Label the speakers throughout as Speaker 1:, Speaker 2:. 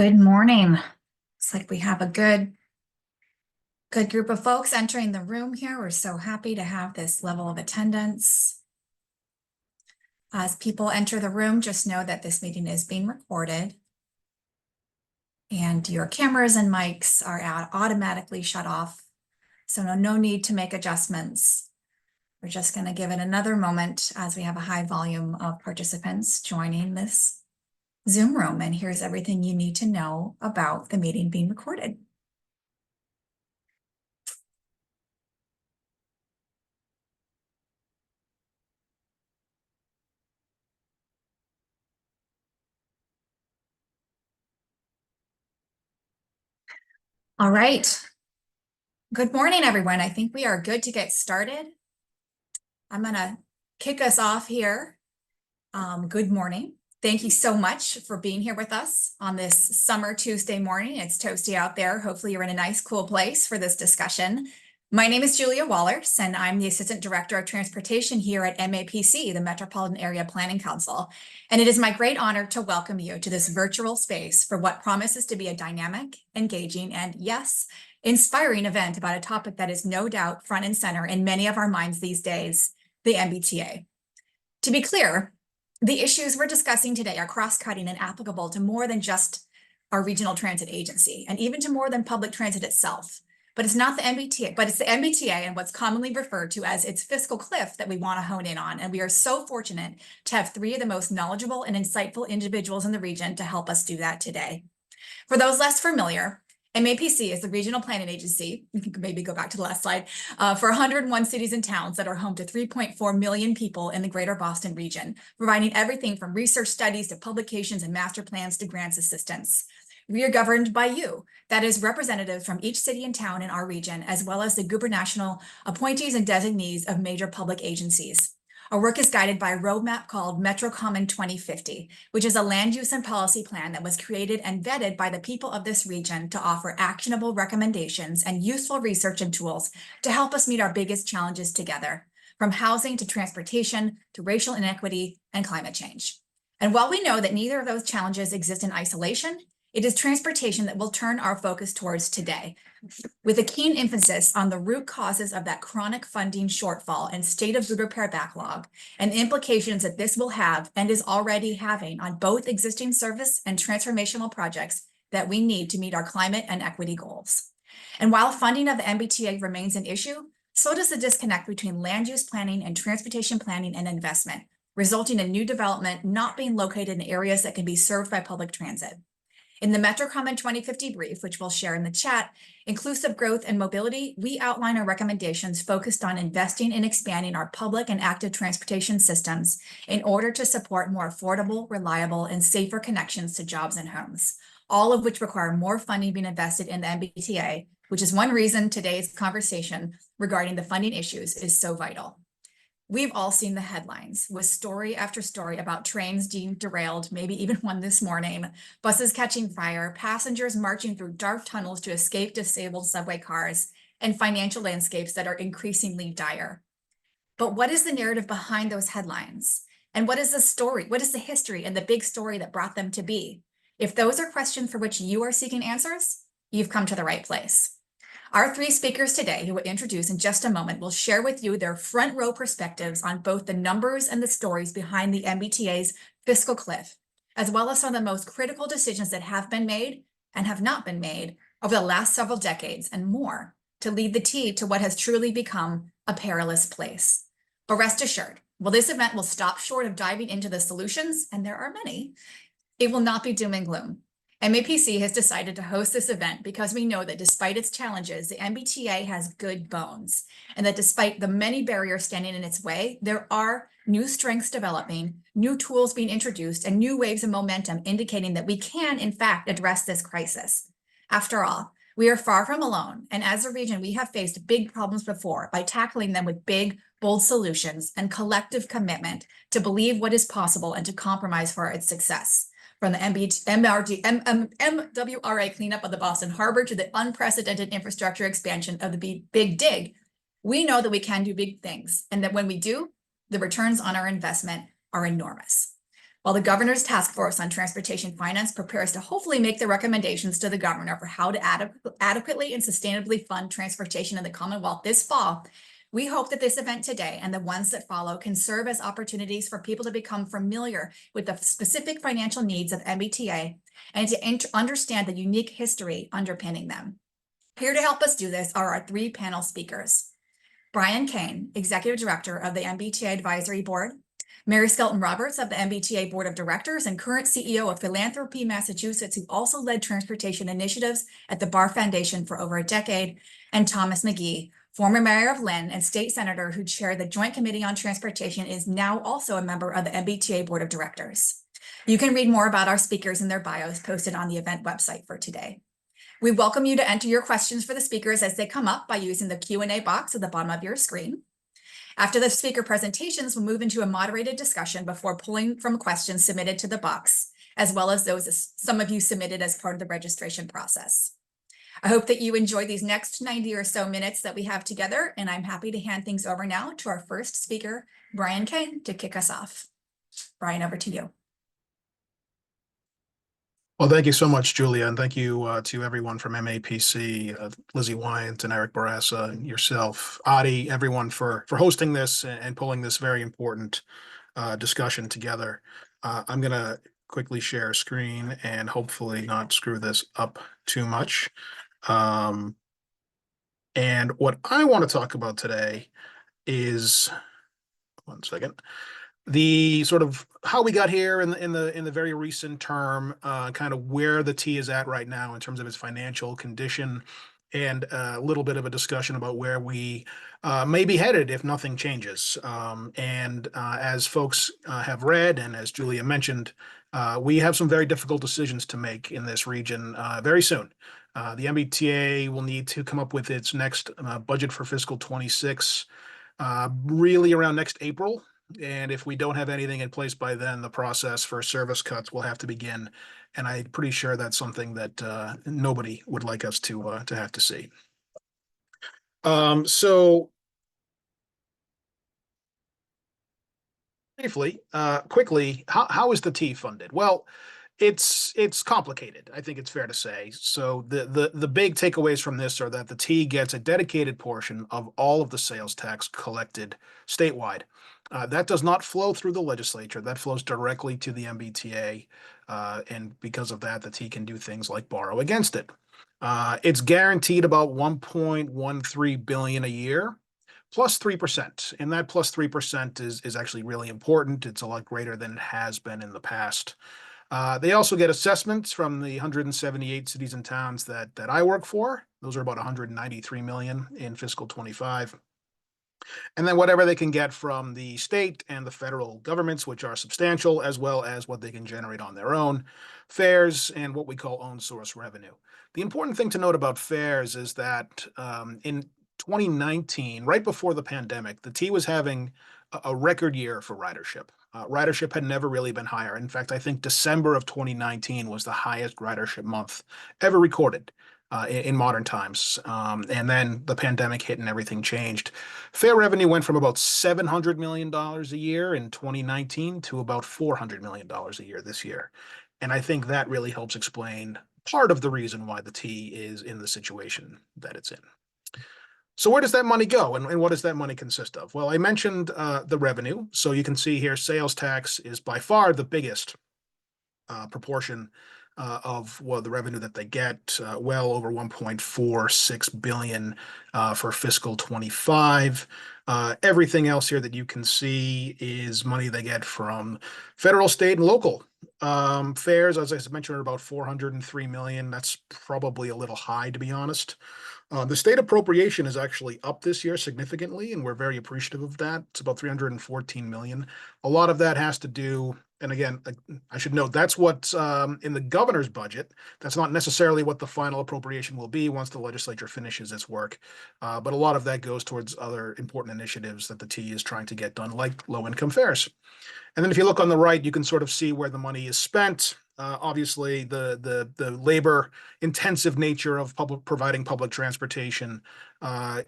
Speaker 1: Good morning. Looks like we have a good group of folks entering the room here. We're so happy to have this level of attendance. As people enter the room, just know that this meeting is being recorded and your cameras and mics are automatically shut off. So no need to make adjustments. We're just going to give it another moment as we have a high volume of participants joining this Zoom room. And here's everything you need to know about the meeting being recorded. All right. Good morning, everyone. I think we are good to get started. I'm going to kick us off here. Good morning. Thank you so much for being here with us on this summer Tuesday morning. It's toasty out there. Hopefully you're in a nice, cool place for this discussion. My name is Julia Wallers, and I'm the Assistant Director of Transportation here at MAPC, the Metropolitan Area Planning Council. And it is my great honor to welcome you to this virtual space for what promises to be a dynamic, engaging, and yes, inspiring event about a topic that is no doubt front and center in many of our minds these days, the MBTA. To be clear, the issues we're discussing today are cross-cutting and applicable to more than just our regional transit agency, and even to more than public transit itself. But it's not the MBTA, but it's the MBTA and what's commonly referred to as its fiscal cliff that we want to hone in on. And we are so fortunate to have three of the most knowledgeable and insightful individuals in the region to help us do that today. For those less familiar, MAPC is the regional planning agency, you can maybe go back to the last slide, for 101 cities and towns that are home to 3.4 million people in the greater Boston region, providing everything from research studies to publications and master plans to grants assistance. We are governed by you, that is representatives from each city and town in our region, as well as the gubernatorial appointees and designees of major public agencies. Our work is guided by a roadmap called MetroCommon 2050, which is a land use and policy plan that was created and vetted by the people of this region to offer actionable recommendations and useful research and tools to help us meet our biggest challenges together, from housing to transportation to racial inequity and climate change. And while we know that neither of those challenges exist in isolation, it is transportation that will turn our focus towards today, with a keen emphasis on the root causes of that chronic funding shortfall and state of repair backlog, and the implications that this will have and is already having on both existing service and transformational projects that we need to meet our climate and equity goals. And while funding of the MBTA remains an issue, so does the disconnect between land use planning and transportation planning and investment, resulting in new development not being located in areas that can be served by public transit. In the MetroCommon 2050 brief, which we'll share in the chat, Inclusive Growth and Mobility, we outline our recommendations focused on investing and expanding our public and active transportation systems in order to support more affordable, reliable, and safer connections to jobs and homes, all of which require more funding being invested in the MBTA, which is one reason today's conversation regarding the funding issues is so vital. We've all seen the headlines with story after story about trains being derailed, maybe even one this morning, buses catching fire, passengers marching through dark tunnels to escape disabled subway cars, and financial landscapes that are increasingly dire. But what is the narrative behind those headlines? And what is the story? What is the history and the big story that brought them to be? If those are questions for which you are seeking answers, you've come to the right place. Our three speakers today, who we'll introduce in just a moment, will share with you their front row perspectives on both the numbers and the stories behind the MBTA's fiscal cliff, as well as some of the most critical decisions that have been made and have not been made over the last several decades and more to lead the T to what has truly become a perilous place. But rest assured, while this event will stop short of diving into the solutions, and there are many, it will not be doom and gloom. MAPC has decided to host this event because we know that despite its challenges, the MBTA has good bones, and that despite the many barriers standing in its way, there are new strengths developing, new tools being introduced, and new waves of momentum indicating that we can, in fact, address this crisis. After all, we are far from alone, and as a region, we have faced big problems before by tackling them with big, bold solutions and collective commitment to believe what is possible and to compromise for its success. From the MWRA cleanup of the Boston Harbor to the unprecedented infrastructure expansion of the Big Dig, we know that we can do big things, and that when we do, the returns on our investment are enormous. while the governor's task force on transportation finance prepares to hopefully make the recommendations to the governor for how to adequately and sustainably fund transportation in the Commonwealth this fall. We hope that this event today and the ones that follow can serve as opportunities for people to become familiar with the specific financial needs of MBTA and to understand the unique history underpinning them. Here to help us do this are our three panel speakers. Brian Kane, Executive Director of the MBTA Advisory Board, Mary Skelton Roberts of the MBTA Board of Directors and current CEO of Philanthropy Massachusetts, who also led transportation initiatives at the Barr Foundation for over a decade, and Thomas McGee, former mayor of Lynn and state senator who chaired the Joint Committee on Transportation, is now also a member of the MBTA Board of Directors. You can read more about our speakers and their bios posted on the event website for today. We welcome you to enter your questions for the speakers as they come up by using the Q&A box at the bottom of your screen. After the speaker presentations, we'll move into a moderated discussion before pulling from questions submitted to the box, as well as those some of you submitted as part of the registration process. I hope that you enjoy these next 90 or so minutes that we have together, and I'm happy to hand things over now to our first speaker, Brian Kane, to kick us off. Brian, over to you.
Speaker 2: Well, thank you so much, Julia, and thank you to everyone from MAPC, Lizzie Wyant and Eric Barassa, yourself, Adi, everyone for hosting this and pulling this very important discussion together. I'm going to quickly share a screen and hopefully not screw this up too much. And what I want to talk about today is, one second, the sort of how we got here in the very recent term, kind of where the T is at right now in terms of its financial condition, and a little bit of a discussion about where we may be headed if nothing changes. As folks have read, and as Julia mentioned, we have some very difficult decisions to make in this region very soon. The MBTA will need to come up with its next budget for fiscal 26 really around next April. And if we don't have anything in place by then, the process for service cuts will have to begin. And I'm pretty sure that's something that nobody would like us to have to see. So briefly, quickly, how is the T funded? Well, it's complicated, I think it's fair to say. So the big takeaways from this are that the T gets a dedicated portion of all of the sales tax collected statewide. That does not flow through the legislature. That flows directly to the MBTA, and because of that, the T can do things like borrow against it. It's guaranteed about $1.13 billion a year, plus 3%, and that plus 3% is actually really important. It's a lot greater than it has been in the past. They also get assessments from the 178 cities and towns that I work for. Those are about 193 million in fiscal 25. And then whatever they can get from the state and the federal governments, which are substantial, as well as what they can generate on their own, fares and what we call own source revenue. The important thing to note about fares is that in 2019, right before the pandemic, the T was having a record year for ridership. Ridership had never really been higher. In fact, I think December of 2019 was the highest ridership month ever recorded in modern times. And then the pandemic hit and everything changed. Fare revenue went from about $700 million a year in 2019 to about $400 million a year this year. And I think that really helps explain part of the reason why the T is in the situation that it's in. So where does that money go, and what does that money consist of? Well, I mentioned the revenue. So you can see here, sales tax is by far the biggest proportion of the revenue that they get, well over 1.46 billion for fiscal 25. Everything else here that you can see is money they get from federal, state, and local fares. As I mentioned, are about 403 million. That's probably a little high, to be honest. The state appropriation is actually up this year significantly, and we're very appreciative of that. It's about 314 million. A lot of that has to do, and again, I should note, that's what's in the governor's budget. That's not necessarily what the final appropriation will be once the legislature finishes its work. But a lot of that goes towards other important initiatives that the T is trying to get done, like low-income fares. And then if you look on the right, you can sort of see where the money is spent. Obviously, the labor intensive nature of providing public transportation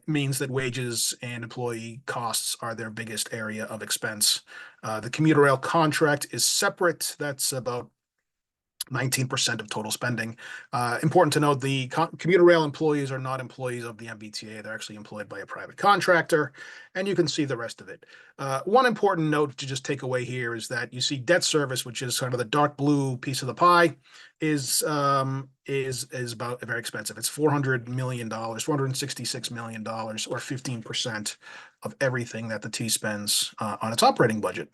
Speaker 2: means that wages and employee costs are their biggest area of expense. The commuter rail contract is separate. That's about 19% of total spending. Important to note, the commuter rail employees are not employees of the MBTA. They're actually employed by a private contractor, and you can see the rest of it. One important note to just take away here is that you see debt service, which is kind of the dark blue piece of the pie, is about very expensive. It's $400 million, $466 million, or 15% of everything that the T spends on its operating budget.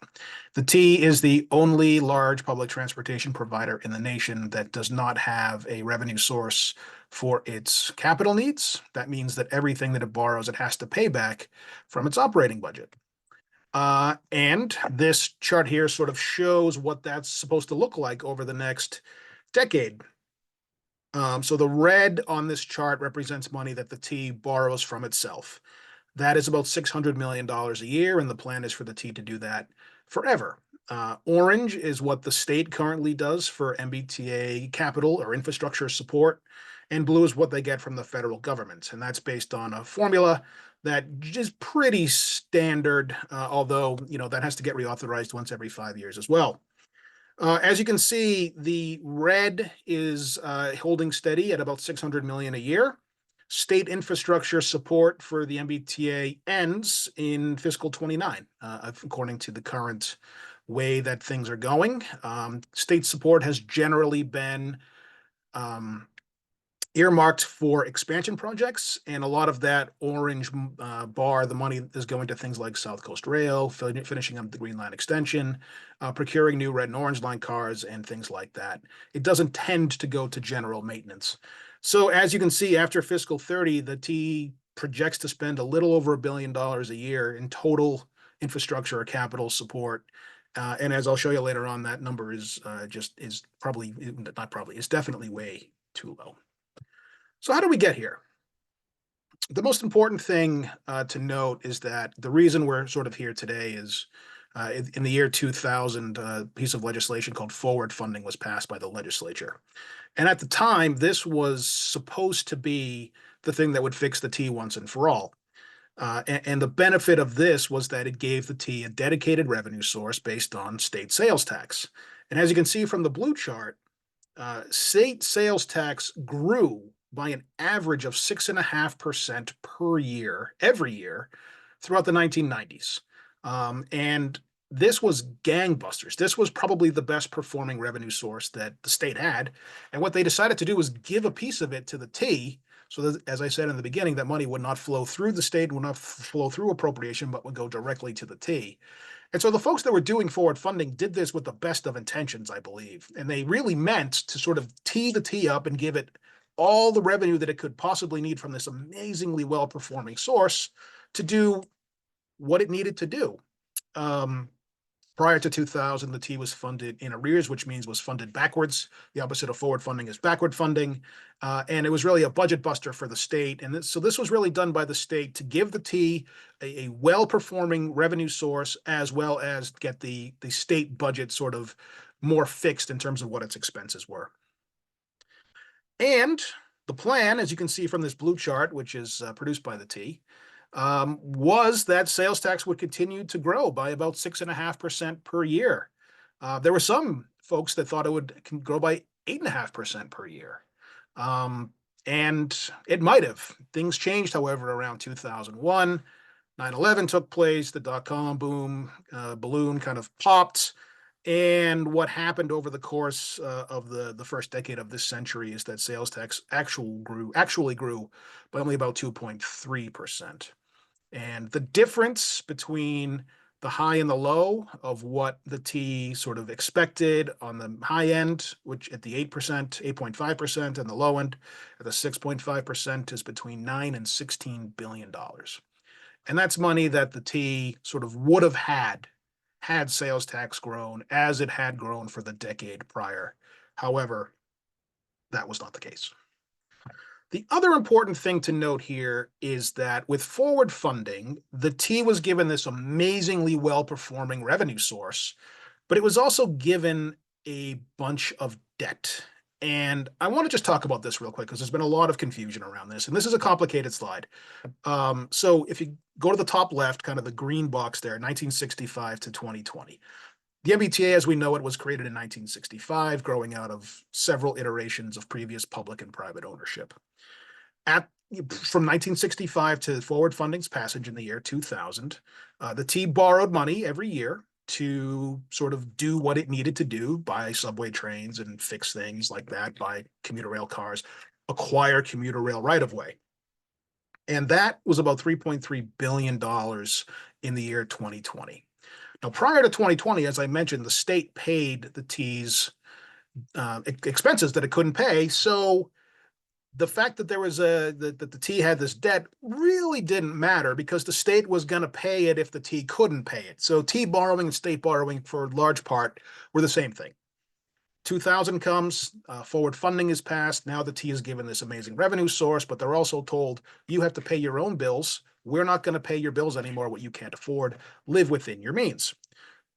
Speaker 2: The T is the only large public transportation provider in the nation that does not have a revenue source for its capital needs. That means that everything that it borrows, it has to pay back from its operating budget. And this chart here sort of shows what that's supposed to look like over the next decade. So the red on this chart represents money that the T borrows from itself. That is about $600 million a year, and the plan is for the T to do that forever. Orange is what the state currently does for MBTA capital or infrastructure support, and blue is what they get from the federal government. And that's based on a formula that is pretty standard, although, that has to get reauthorized once every 5 years as well. As you can see, the red is holding steady at about 600 million a year. State infrastructure support for the MBTA ends in fiscal 29, according to the current way that things are going. State support has generally been earmarked for expansion projects, and a lot of that orange bar, the money is going to things like South Coast Rail, finishing up the Green Line extension, procuring new red and orange line cars, and things like that. It doesn't tend to go to general maintenance. So as you can see, after fiscal 30, the T projects to spend a little over $1 billion a year in total infrastructure or capital support. And as I'll show you later on, that number is definitely way too low. So how do we get here? The most important thing to note is that the reason we're sort of here today is in the year 2000, a piece of legislation called forward funding was passed by the legislature. And at the time, this was supposed to be the thing that would fix the T once and for all. And the benefit of this was that it gave the T a dedicated revenue source based on state sales tax. And as you can see from the blue chart, state sales tax grew by an average of 6.5% per year, every year, throughout the 1990s. And this was gangbusters. This was probably the best performing revenue source that the state had. And what they decided to do was give a piece of it to the T, so that, as I said in the beginning, that money would not flow through the state, would not flow through appropriation, but would go directly to the T. And so the folks that were doing forward funding did this with the best of intentions, I believe. And they really meant to sort of tee the T up and give it all the revenue that it could possibly need from this amazingly well-performing source to do what it needed to do. Prior to 2000, the T was funded in arrears, which means was funded backwards. The opposite of forward funding is backward funding. And it was really a budget buster for the state. And so this was really done by the state to give the T a well-performing revenue source, as well as get the state budget sort of more fixed in terms of what its expenses were. And the plan, as you can see from this blue chart, which is produced by the T, was that sales tax would continue to grow by about 6.5% per year. There were some folks that thought it would grow by 8.5% per year. And it might have. Things changed, however, around 2001. 9/11 took place, the dot-com boom, balloon kind of popped. And what happened over the course of the first decade of this century is that sales tax actually grew by only about 2.3%. And the difference between the high and the low of what the T sort of expected on the high end, which at the 8%, 8.5%, and the low end at the 6.5% is between $9 and $16 billion. And that's money that the T sort of would have had sales tax grown as it had grown for the decade prior. However, that was not the case. The other important thing to note here is that with forward funding, the T was given this amazingly well-performing revenue source, but it was also given a bunch of debt. And I want to just talk about this real quick because there's been a lot of confusion around this. And this is a complicated slide. So if you go to the top left, kind of the green box there, 1965 to 2020. The MBTA, as we know it, was created in 1965, growing out of several iterations of previous public and private ownership. From 1965 to forward funding's passage in the year 2000, the T borrowed money every year to sort of do what it needed to do, buy subway trains and fix things like that, buy commuter rail cars, acquire commuter rail right-of-way. And that was about $3.3 billion in the year 2020. Now, prior to 2020, as I mentioned, the state paid the T's expenses that it couldn't pay. So the fact that there was that the T had this debt really didn't matter because the state was going to pay it if the T couldn't pay it. So T borrowing and state borrowing, for large part, were the same thing. 2000 comes, forward funding is passed. Now the T is given this amazing revenue source, but they're also told you have to pay your own bills. We're not going to pay your bills anymore, what you can't afford. Live within your means.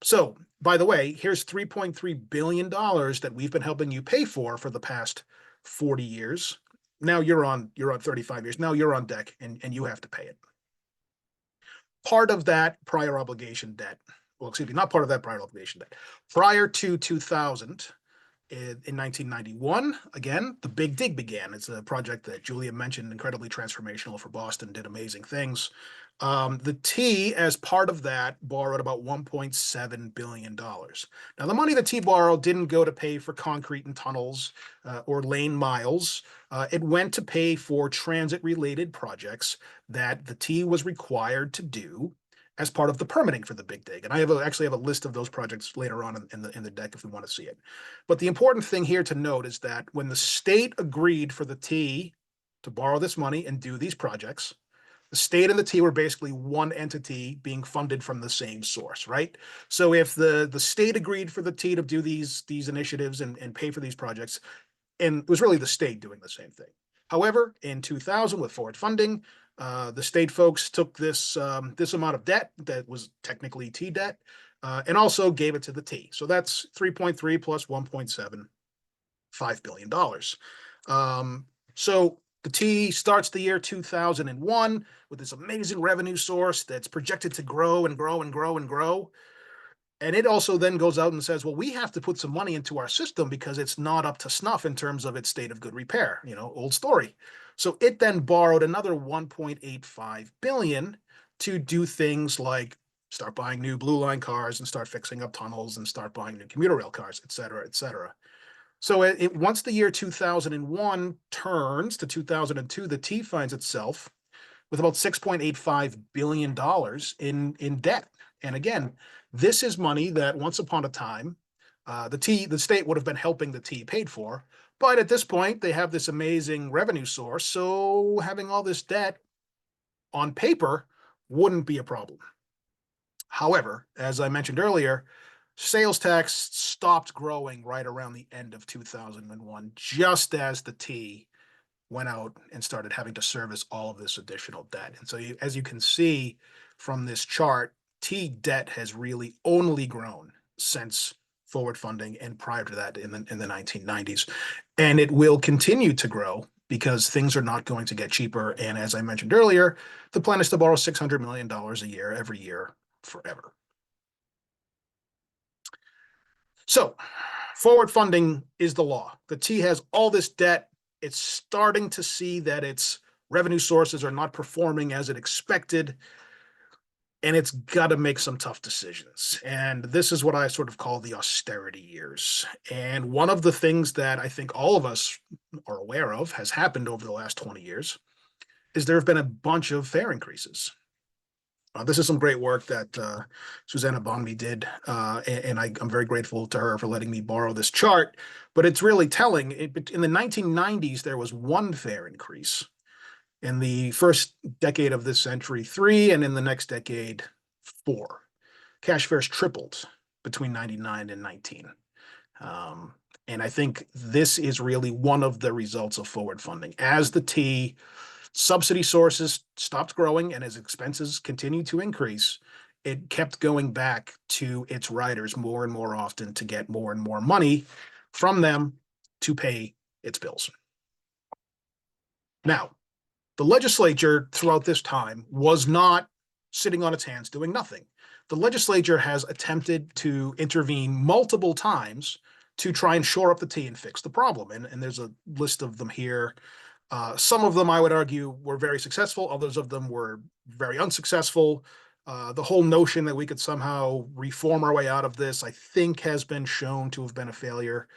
Speaker 2: So, by the way, here's $3.3 billion that we've been helping you pay for the past 40 years. Now you're on 35 years. Now you're on deck and you have to pay it. Part of that prior obligation debt, well, excuse me, not part of that prior obligation debt. Prior to 2000, in 1991, again, the Big Dig began. It's a project that Julia mentioned, incredibly transformational for Boston, did amazing things. The T, as part of that, borrowed about $1.7 billion. Now, the money the T borrowed didn't go to pay for concrete and tunnels or lane miles. It went to pay for transit-related projects that the T was required to do as part of the permitting for the Big Dig. And I actually have a list of those projects later on in the deck if we want to see it. But the important thing here to note is that when the state agreed for the T to borrow this money and do these projects, the state and the T were basically one entity being funded from the same source, right? So if the state agreed for the T to do these initiatives and pay for these projects, and it was really the state doing the same thing. However, in 2000, with forward funding, the state folks took this amount of debt that was technically T debt and also gave it to the T. So that's 3.3 plus 1.7, $5 billion. So the T starts the year 2001 with this amazing revenue source that's projected to grow and grow and grow and grow. And it also then goes out and says, well, we have to put some money into our system because it's not up to snuff in terms of its state of good repair, old story. So it then borrowed another 1.85 billion to do things like start buying new Blue Line cars and start fixing up tunnels and start buying new commuter rail cars, et cetera, et cetera. So once the year 2001 turns to 2002, the T finds itself with about $6.85 billion in debt. And again, this is money that once upon a time, the state would have been helping the T paid for. But at this point, they have this amazing revenue source. So having all this debt on paper wouldn't be a problem. However, as I mentioned earlier, sales tax stopped growing right around the end of 2001, just as the T went out and started having to service all of this additional debt. And so as you can see from this chart, T debt has really only grown since forward funding and prior to that in the 1990s. And it will continue to grow because things are not going to get cheaper. And as I mentioned earlier, the plan is to borrow $600 million a year, every year, forever. So forward funding is the law. The T has all this debt. It's starting to see that its revenue sources are not performing as it expected, and it's got to make some tough decisions. And this is what I sort of call the austerity years. And one of the things that I think all of us are aware of has happened over the last 20 years is there have been a bunch of fare increases. This is some great work that Susanna Bongmi did, and I'm very grateful to her for letting me borrow this chart. But it's really telling. In the 1990s, there was one fare increase. In the first decade of this century, 3, and in the next decade, 4. Cash fares tripled between 99 and 19. And I think this is really one of the results of forward funding. As the T subsidy sources stopped growing and as expenses continue to increase, it kept going back to its riders more and more often to get more and more money from them to pay its bills. Now, the legislature throughout this time was not sitting on its hands doing nothing. The legislature has attempted to intervene multiple times to try and shore up the T and fix the problem. And there's a list of them here. Some of them, I would argue, were very successful. Others of them were very unsuccessful. The whole notion that we could somehow reform our way out of this, I think, has been shown to have been a failure.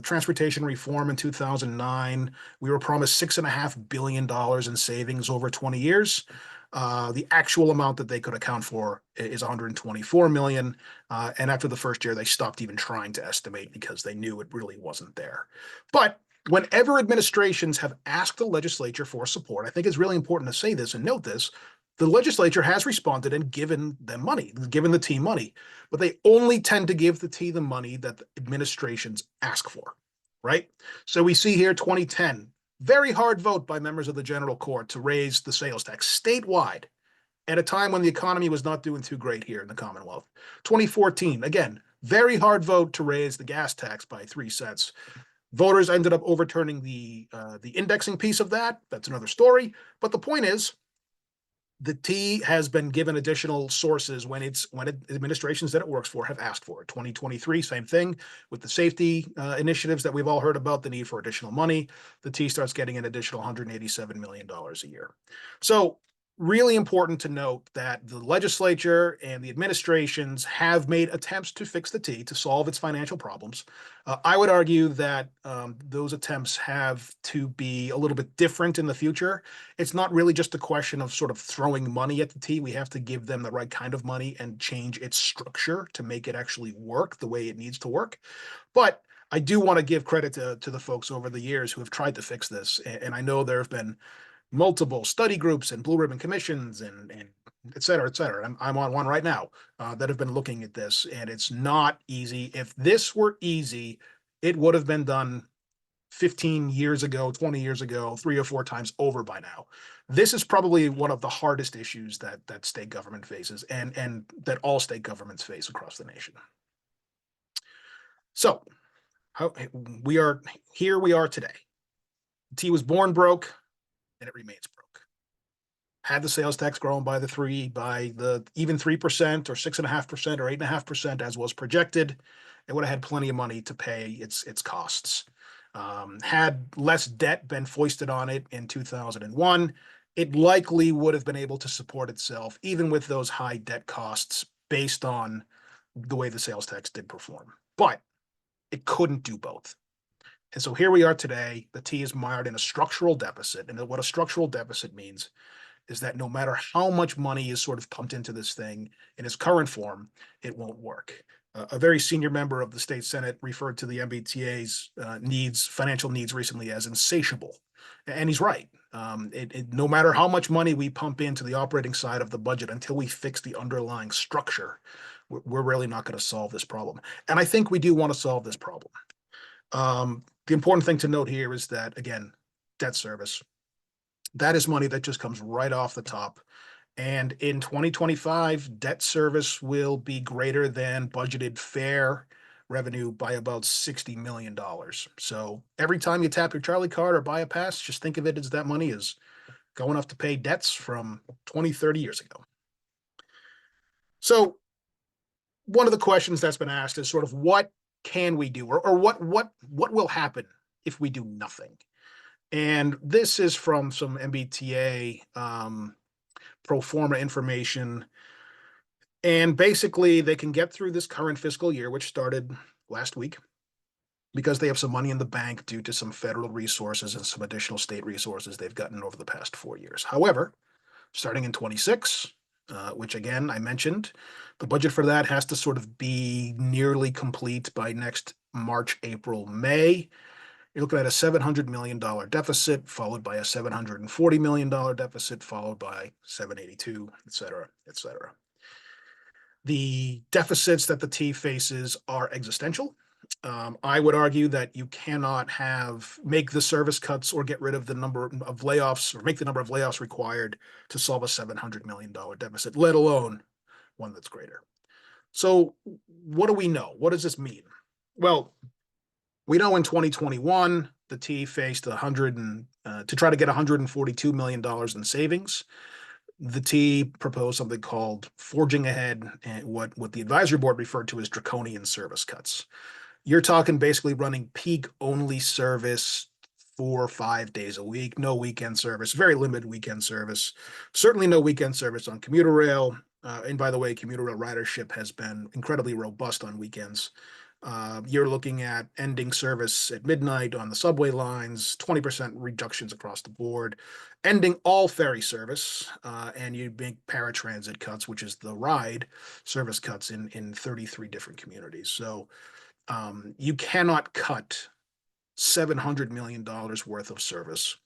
Speaker 2: Transportation reform in 2009, we were promised $6.5 billion in savings over 20 years. The actual amount that they could account for is 124 million. And after the first year, they stopped even trying to estimate because they knew it really wasn't there. But whenever administrations have asked the legislature for support, I think it's really important to say this and note this, the legislature has responded and given them money, given the T money, but they only tend to give the T the money that the administrations ask for, right? So we see here 2010, very hard vote by members of the General Court to raise the sales tax statewide at a time when the economy was not doing too great here in the Commonwealth. 2014, again, very hard vote to raise the gas tax by 3 cents. Voters ended up overturning the indexing piece of that. That's another story. But the point is, the T has been given additional sources when administrations that it works for have asked for it. 2023, same thing with the safety initiatives that we've all heard about, the need for additional money. The T starts getting an additional $187 million a year. So really important to note that the legislature and the administrations have made attempts to fix the T, to solve its financial problems. I would argue that those attempts have to be a little bit different in the future. It's not really just a question of sort of throwing money at the T. We have to give them the right kind of money and change its structure to make it actually work the way it needs to work. But I do want to give credit to the folks over the years who have tried to fix this. And I know there have been multiple study groups and blue ribbon commissions and et cetera, et cetera. I'm on one right now that have been looking at this, and it's not easy. If this were easy, it would have been done 15 years ago, 20 years ago, 3 or 4 times over by now. This is probably one of the hardest issues that state government faces and that all state governments face across the nation. So we are today. T was born broke, and it remains broke. Had the sales tax grown by even 3% or 6.5% or 8.5% as was projected, it would have had plenty of money to pay its costs. Had less debt been foisted on it in 2001, it likely would have been able to support itself even with those high debt costs based on the way the sales tax did perform. But it couldn't do both. And so here we are today. The T is mired in a structural deficit. And what a structural deficit means is that no matter how much money is sort of pumped into this thing in its current form, it won't work. A very senior member of the state Senate referred to the MBTA's financial needs recently as insatiable. And he's right. No matter how much money we pump into the operating side of the budget, until we fix the underlying structure, we're really not going to solve this problem. And I think we do want to solve this problem. The important thing to note here is that, again, debt service, that is money that just comes right off the top. And in 2025, debt service will be greater than budgeted fare revenue by about $60 million. So every time you tap your Charlie card or buy a pass, just think of it as that money is going off to pay debts from 20, 30 years ago. So one of the questions that's been asked is sort of what can we do, or what will happen if we do nothing? And this is from some MBTA pro forma information. And basically, they can get through this current fiscal year, which started last week, because they have some money in the bank due to some federal resources and some additional state resources they've gotten over the past 4 years. However, starting in 26, which again, I mentioned, the budget for that has to sort of be nearly complete by next March, April, May. You're looking at a $700 million deficit, followed by a $740 million deficit, followed by 782, et cetera, et cetera. The deficits that the T faces are existential. I would argue that you cannot make the service cuts or get rid of the number of layoffs or make the number of layoffs required to solve a $700 million deficit, let alone one that's greater. So what do we know? What does this mean? Well, we know in 2021, the T faced to try to get $142 million in savings. The T proposed something called forging ahead, and what the advisory board referred to as draconian service cuts. You're talking basically running peak only service 4 or 5 days a week, no weekend service, very limited weekend service, certainly no weekend service on commuter rail. And by the way, commuter rail ridership has been incredibly robust on weekends. You're looking at ending service at midnight on the subway lines, 20% reductions across the board, ending all ferry service, and you make paratransit cuts, which is the ride service cuts in 33 different communities. So you cannot cut $700 million worth of service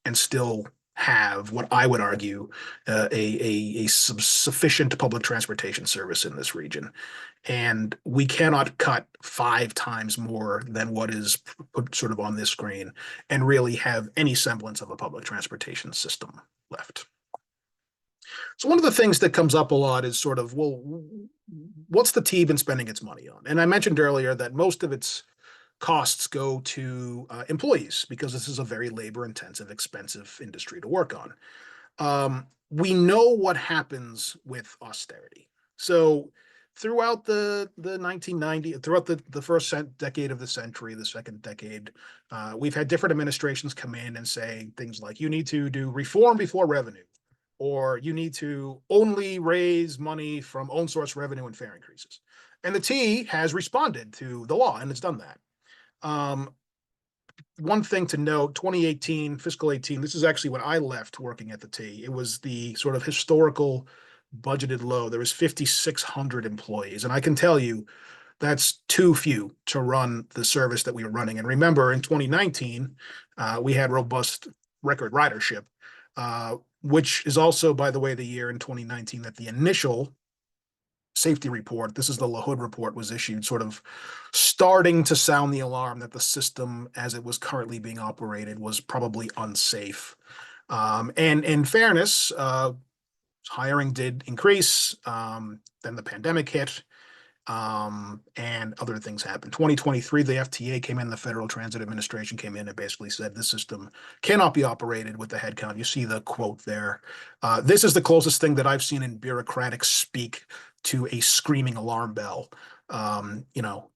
Speaker 2: and still have what I would argue a sufficient public transportation service in this region. And we cannot cut 5 times more than what is put sort of on this screen and really have any semblance of a public transportation system left. So one of the things that comes up a lot is sort of, well, what's the T been spending its money on? And I mentioned earlier that most of its costs go to employees because this is a very labor intensive, expensive industry to work on. We know what happens with austerity. So throughout the 1990, throughout the first decade of the century, the second decade, we've had different administrations come in and say things like, you need to do reform before revenue, or you need to only raise money from own source revenue and fare increases. And the T has responded to the law and it's done that. One thing to note, 2018, fiscal 18, this is actually when I left working at the T. It was the sort of historical budgeted low. There was 5,600 employees. And I can tell you that's too few to run the service that we were running. And remember, in 2019, we had robust record ridership, which is also, by the way, the year in 2019 that the initial safety report, this is the LaHood report, was issued, sort of starting to sound the alarm that the system as it was currently being operated was probably unsafe. And in fairness, hiring did increase. Then the pandemic hit, and other things happened. 2023, the FTA came in, the Federal Transit Administration came in and basically said the system cannot be operated with the headcount. You see the quote there. This is the closest thing that I've seen in bureaucratic speak to a screaming alarm bell. You know,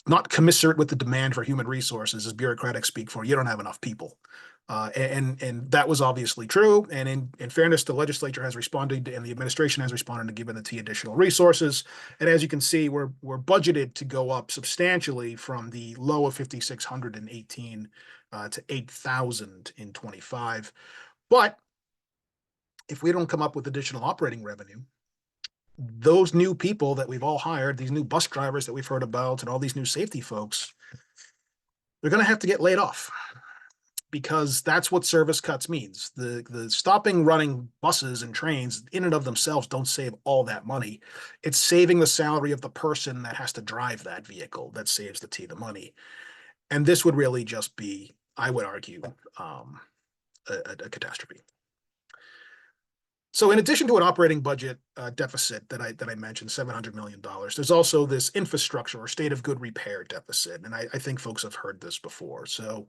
Speaker 2: not commensurate with the demand for human resources is bureaucratic speak for you don't have enough people. And that was obviously true. And in fairness, the legislature has responded and the administration has responded to giving the T additional resources. And as you can see, we're budgeted to go up substantially from the low of 5,618 to 8,000 in 25. But if we don't come up with additional operating revenue, those new people that we've all hired, these new bus drivers that we've heard about, and all these new safety folks, they're going to have to get laid off, because that's what service cuts means. The stopping running buses and trains in and of themselves don't save all that money. It's saving the salary of the person that has to drive that vehicle that saves the T the money. And this would really just be, I would argue, a catastrophe. So in addition to an operating budget deficit that I mentioned, $700 million, there's also this infrastructure or state of good repair deficit. And I think folks have heard this before. So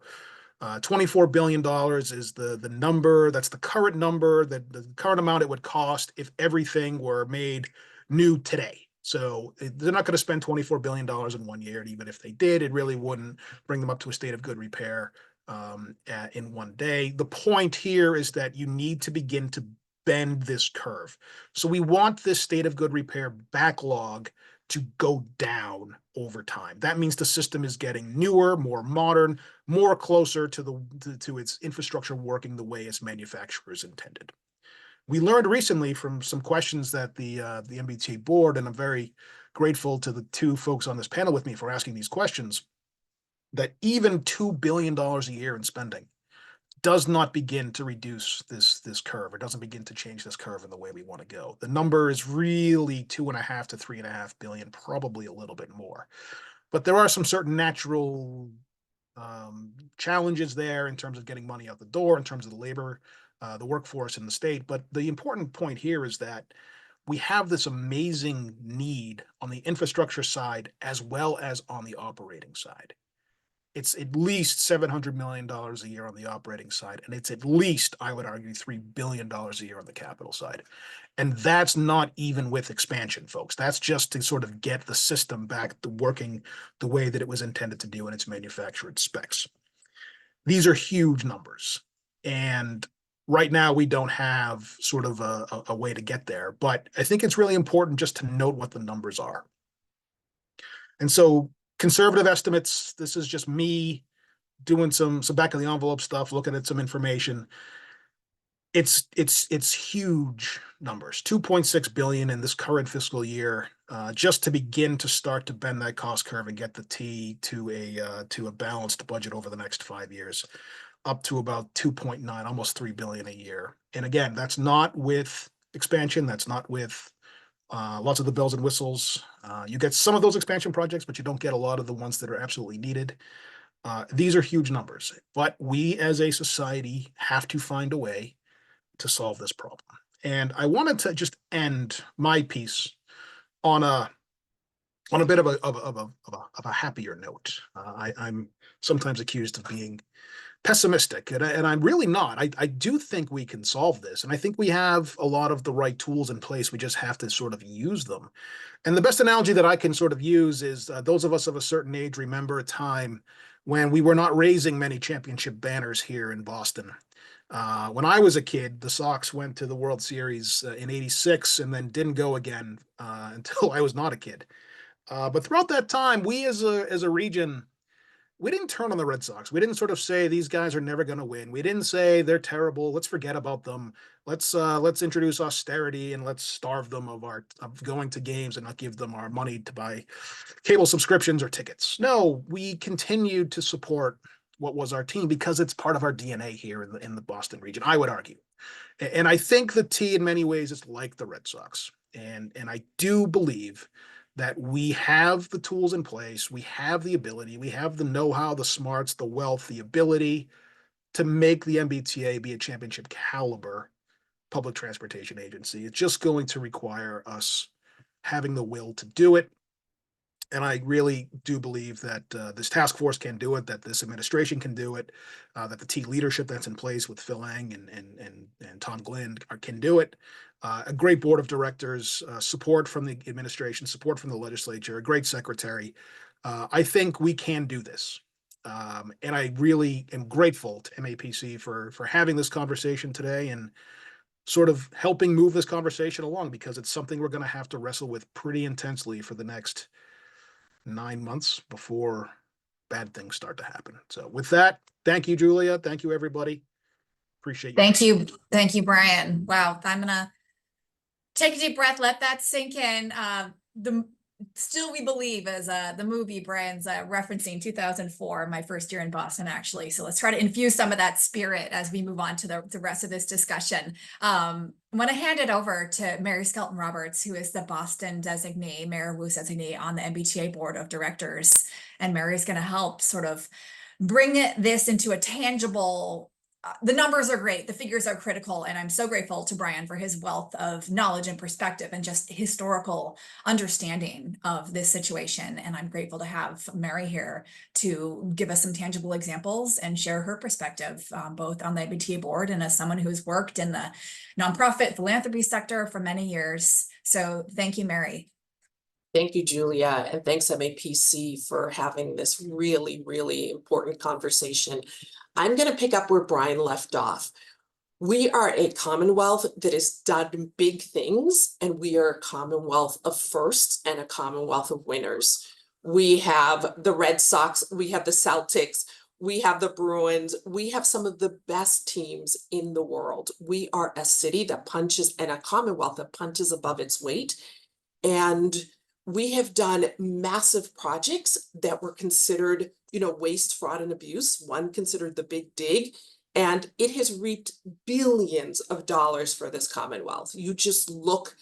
Speaker 2: $24 billion is the number, that's the current number, the current amount it would cost if everything were made new today. So they're not going to spend $24 billion in 1 year. And even if they did, it really wouldn't bring them up to a state of good repair in 1 day. The point here is that you need to begin to bend this curve. So we want this state of good repair backlog to go down over time. That means the system is getting newer, more modern, more closer to its infrastructure working the way its manufacturers intended. We learned recently from some questions that the MBTA board, and I'm very grateful to the two folks on this panel with me for asking these questions, that even $2 billion a year in spending does not begin to reduce this curve. It doesn't begin to change this curve in the way we want to go. The number is really 2.5 to 3.5 billion, probably a little bit more. But there are some certain natural challenges there in terms of getting money out the door, in terms of the labor, the workforce in the state. But the important point here is that we have this amazing need on the infrastructure side as well as on the operating side. It's at least $700 million a year on the operating side, and it's at least, I would argue, $3 billion a year on the capital side. And that's not even with expansion, folks. That's just to sort of get the system back to working the way that it was intended to do in its manufactured specs. These are huge numbers. And right now we don't have sort of a way to get there, but I think it's really important just to note what the numbers are. And so conservative estimates, this is just me doing some back of the envelope stuff, looking at some information. It's huge numbers, 2.6 billion in this current fiscal year, just to begin to start to bend that cost curve and get the T to a balanced budget over the next 5 years, up to about 2.9, almost 3 billion a year. And again, that's not with expansion, that's not with lots of the bells and whistles. You get some of those expansion projects, but you don't get a lot of the ones that are absolutely needed. These are huge numbers, but we as a society have to find a way to solve this problem. And I wanted to just end my piece on a bit of a happier note. I'm sometimes accused of being pessimistic, and I'm really not. I do think we can solve this, and I think we have a lot of the right tools in place. We just have to sort of use them. And the best analogy that I can sort of use is those of us of a certain age remember a time when we were not raising many championship banners here in Boston. When I was a kid, the Sox went to the World Series in '86 and then didn't go again until I was not a kid. But throughout that time, we as a region, we didn't turn on the Red Sox. We didn't sort of say these guys are never going to win. We didn't say they're terrible. Let's forget about them. Let's introduce austerity and let's starve them of going to games and not give them our money to buy cable subscriptions or tickets. No, we continued to support what was our team because it's part of our DNA here in the Boston region, I would argue. And I think the T in many ways is like the Red Sox. And I do believe that we have the tools in place, we have the ability, we have the know-how, the smarts, the wealth, the ability to make the MBTA be a championship caliber public transportation agency. It's just going to require us having the will to do it. And I really do believe that this task force can do it, that this administration can do it, that the T leadership that's in place with Phil Eng and Tom Glynn can do it. A great board of directors, support from the administration, support from the legislature, a great secretary. I think we can do this. And I really am grateful to MAPC for having this conversation today and sort of helping move this conversation along, because it's something we're going to have to wrestle with pretty intensely for the next 9 months before bad things start to happen. So with that, thank you, Julia. Thank you, everybody. Appreciate you.
Speaker 1: Thank you. Thank you, Brian. Wow. I'm going to take a deep breath, let that sink in. Still We Believe is the movie Brian's referencing 2004, my first year in Boston, actually. So let's try to infuse some of that spirit as we move on to the rest of this discussion. I'm going to hand it over to Mary Skelton Roberts, who is the Boston designee, Mayor Wu's designee on the MBTA board of directors. And Mary's going to help sort of bring this into a tangible. The numbers are great. The figures are critical. And I'm so grateful to Brian for his wealth of knowledge and perspective and just historical understanding of this situation. And I'm grateful to have Mary here to give us some tangible examples and share her perspective, both on the MBTA board and as someone who's worked in the nonprofit philanthropy sector for many years. So thank you, Mary.
Speaker 3: Thank you, Julia, and thanks MAPC for having this really, really important conversation. I'm going to pick up where Brian left off. We are a Commonwealth that has done big things, and we are a Commonwealth of firsts and a Commonwealth of winners. We have the Red Sox, we have the Celtics, we have the Bruins, we have some of the best teams in the world. We are a city that punches and a Commonwealth that punches above its weight. And we have done massive projects that were considered, waste, fraud, and abuse. One considered the Big Dig, and it has reaped billions of dollars for this Commonwealth. You just look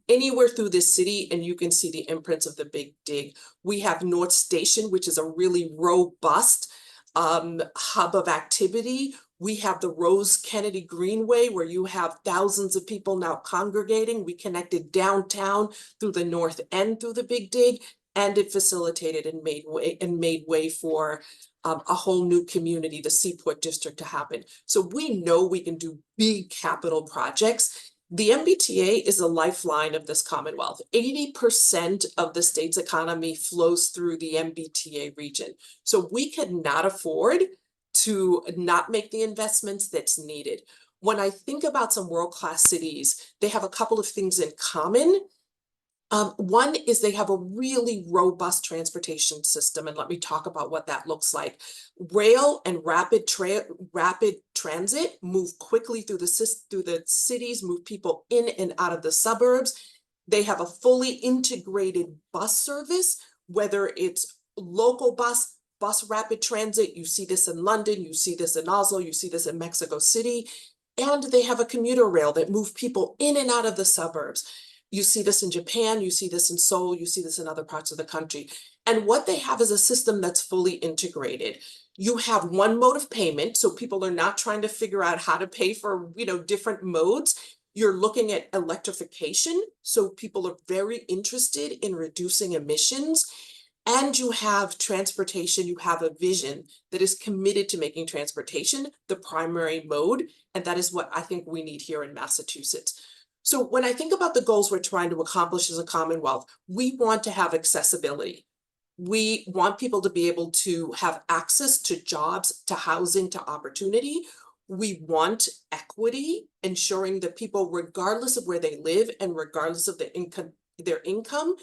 Speaker 3: anywhere through this city and you can see the imprints of the Big Dig. We have North Station, which is a really robust hub of activity. We have the Rose Kennedy Greenway, where you have thousands of people now congregating. We connected downtown through the North End through the Big Dig, and it facilitated and made way for a whole new community, the Seaport District, to happen. So we know we can do big capital projects. The MBTA is a lifeline of this Commonwealth. 80% of the state's economy flows through the MBTA region. So we cannot afford to not make the investments that's needed. When I think about some world-class cities, they have a couple of things in common. One is they have a really robust transportation system, and let me talk about what that looks like. Rail and rapid transit move quickly through the cities, move people in and out of the suburbs. They have a fully integrated bus service, whether it's local bus rapid transit. You see this in London, you see this in Oslo, you see this in Mexico City, and they have a commuter rail that move people in and out of the suburbs. You see this in Japan, you see this in Seoul, you see this in other parts of the country. And what they have is a system that's fully integrated. You have one mode of payment, so people are not trying to figure out how to pay for, different modes. You're looking at electrification, so people are very interested in reducing emissions. And you have transportation, you have a vision that is committed to making transportation the primary mode. And that is what I think we need here in Massachusetts. So when I think about the goals we're trying to accomplish as a Commonwealth, we want to have accessibility. We want people to be able to have access to jobs, to housing, to opportunity. We want equity, ensuring that people, regardless of where they live and regardless of their income,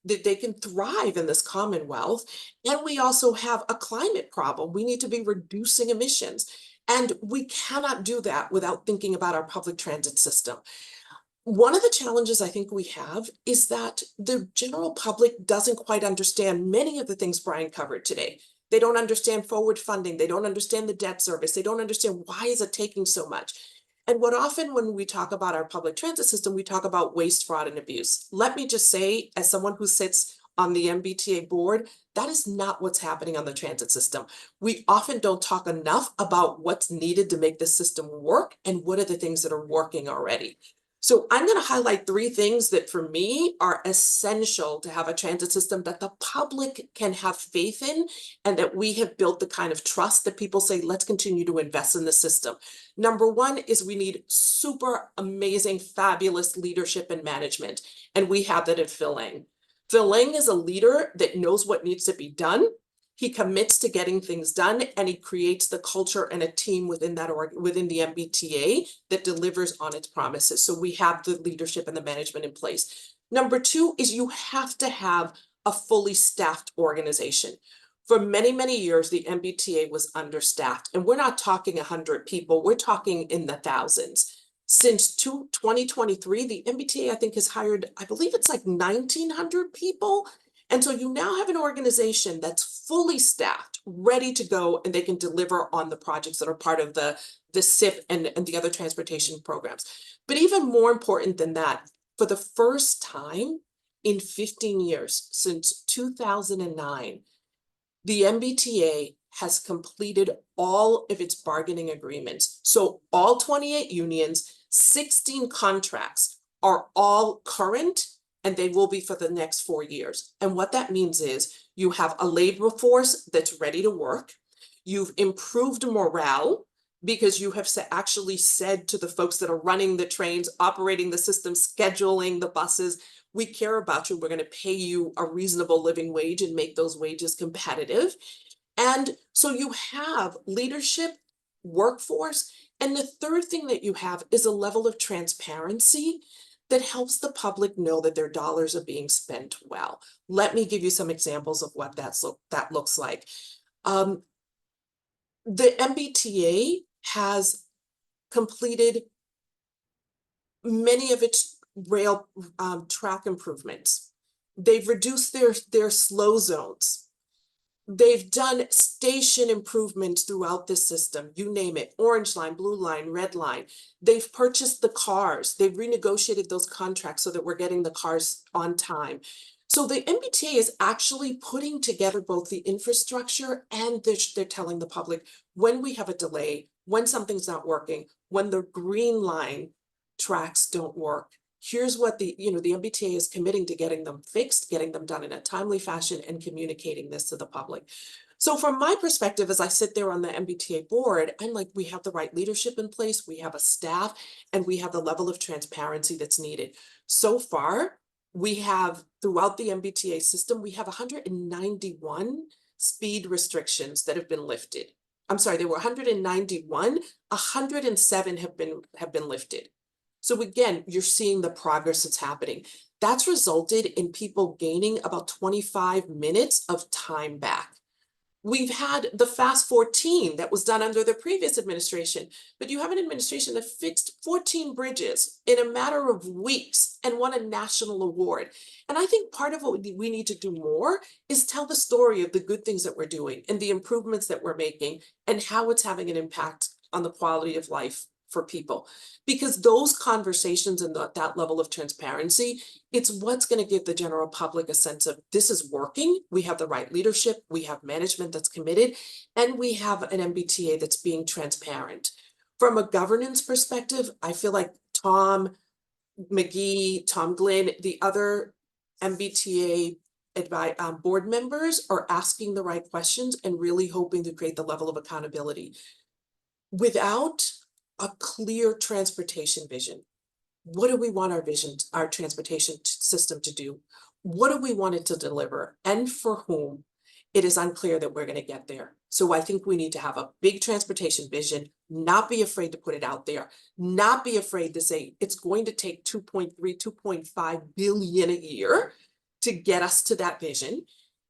Speaker 3: that they can thrive in this Commonwealth. And we also have a climate problem. We need to be reducing emissions. And we cannot do that without thinking about our public transit system. One of the challenges I think we have is that the general public doesn't quite understand many of the things Brian covered today. They don't understand forward funding. They don't understand the debt service. They don't understand why is it taking so much. And what often when we talk about our public transit system, we talk about waste, fraud, and abuse. Let me just say, as someone who sits on the MBTA board, that is not what's happening on the transit system. We often don't talk enough about what's needed to make the system work and what are the things that are working already. So I'm going to highlight 3 things that for me are essential to have a transit system that the public can have faith in, and that we have built the kind of trust that people say, let's continue to invest in the system. Number 1 is we need super amazing, fabulous leadership and management. And we have that at Phil Lang. Phil Lang is a leader that knows what needs to be done. He commits to getting things done, and he creates the culture and a team within the MBTA that delivers on its promises. So we have the leadership and the management in place. Number 2 is you have to have a fully staffed organization. For many, many years, the MBTA was understaffed, and we're not talking 100 people, we're talking in the thousands. Since 2023, the MBTA, I think, has hired, I believe it's like 1,900 people. And so you now have an organization that's fully staffed, ready to go, and they can deliver on the projects that are part of the SIP and the other transportation programs. But even more important than that, for the first time in 15 years, since 2009, the MBTA has completed all of its bargaining agreements. So all 28 unions, 16 contracts are all current, and they will be for the next 4 years. And what that means is you have a labor force that's ready to work. You've improved morale because you have actually said to the folks that are running the trains, operating the system, scheduling the buses, we care about you. We're going to pay you a reasonable living wage and make those wages competitive. And so you have leadership, workforce. And the third thing that you have is a level of transparency that helps the public know that their dollars are being spent well. Let me give you some examples of what that looks like. The MBTA has completed many of its rail track improvements. They've reduced their slow zones. They've done station improvements throughout the system, you name it, orange line, blue line, red line. They've purchased the cars. They've renegotiated those contracts so that we're getting the cars on time. So the MBTA is actually putting together both the infrastructure and they're telling the public when we have a delay, when something's not working, when the green line tracks don't work. Here's what the MBTA is committing to getting them fixed, getting them done in a timely fashion and communicating this to the public. So from my perspective, as I sit there on the MBTA board, I'm like, we have the right leadership in place, we have a staff, and we have the level of transparency that's needed. So far, we have throughout the MBTA system, we have 191 speed restrictions that have been lifted. I'm sorry, there were 191, 107 have been lifted. So again, you're seeing the progress that's happening. That's resulted in people gaining about 25 minutes of time back. We've had the Fast 14 that was done under the previous administration, but you have an administration that fixed 14 bridges in a matter of weeks and won a national award. And I think part of what we need to do more is tell the story of the good things that we're doing and the improvements that we're making and how it's having an impact on the quality of life for people. Because those conversations and that level of transparency, it's what's going to give the general public a sense of this is working. We have the right leadership, we have management that's committed, and we have an MBTA that's being transparent. From a governance perspective, I feel like Tom McGee, Tom Glynn, the other MBTA board members are asking the right questions and really hoping to create the level of accountability. Without a clear transportation vision, what do we want our transportation system to do? What do we want it to deliver and for whom? It is unclear that we're going to get there. So I think we need to have a big transportation vision, not be afraid to put it out there, not be afraid to say it's going to take 2.3, 2.5 billion a year to get us to that vision.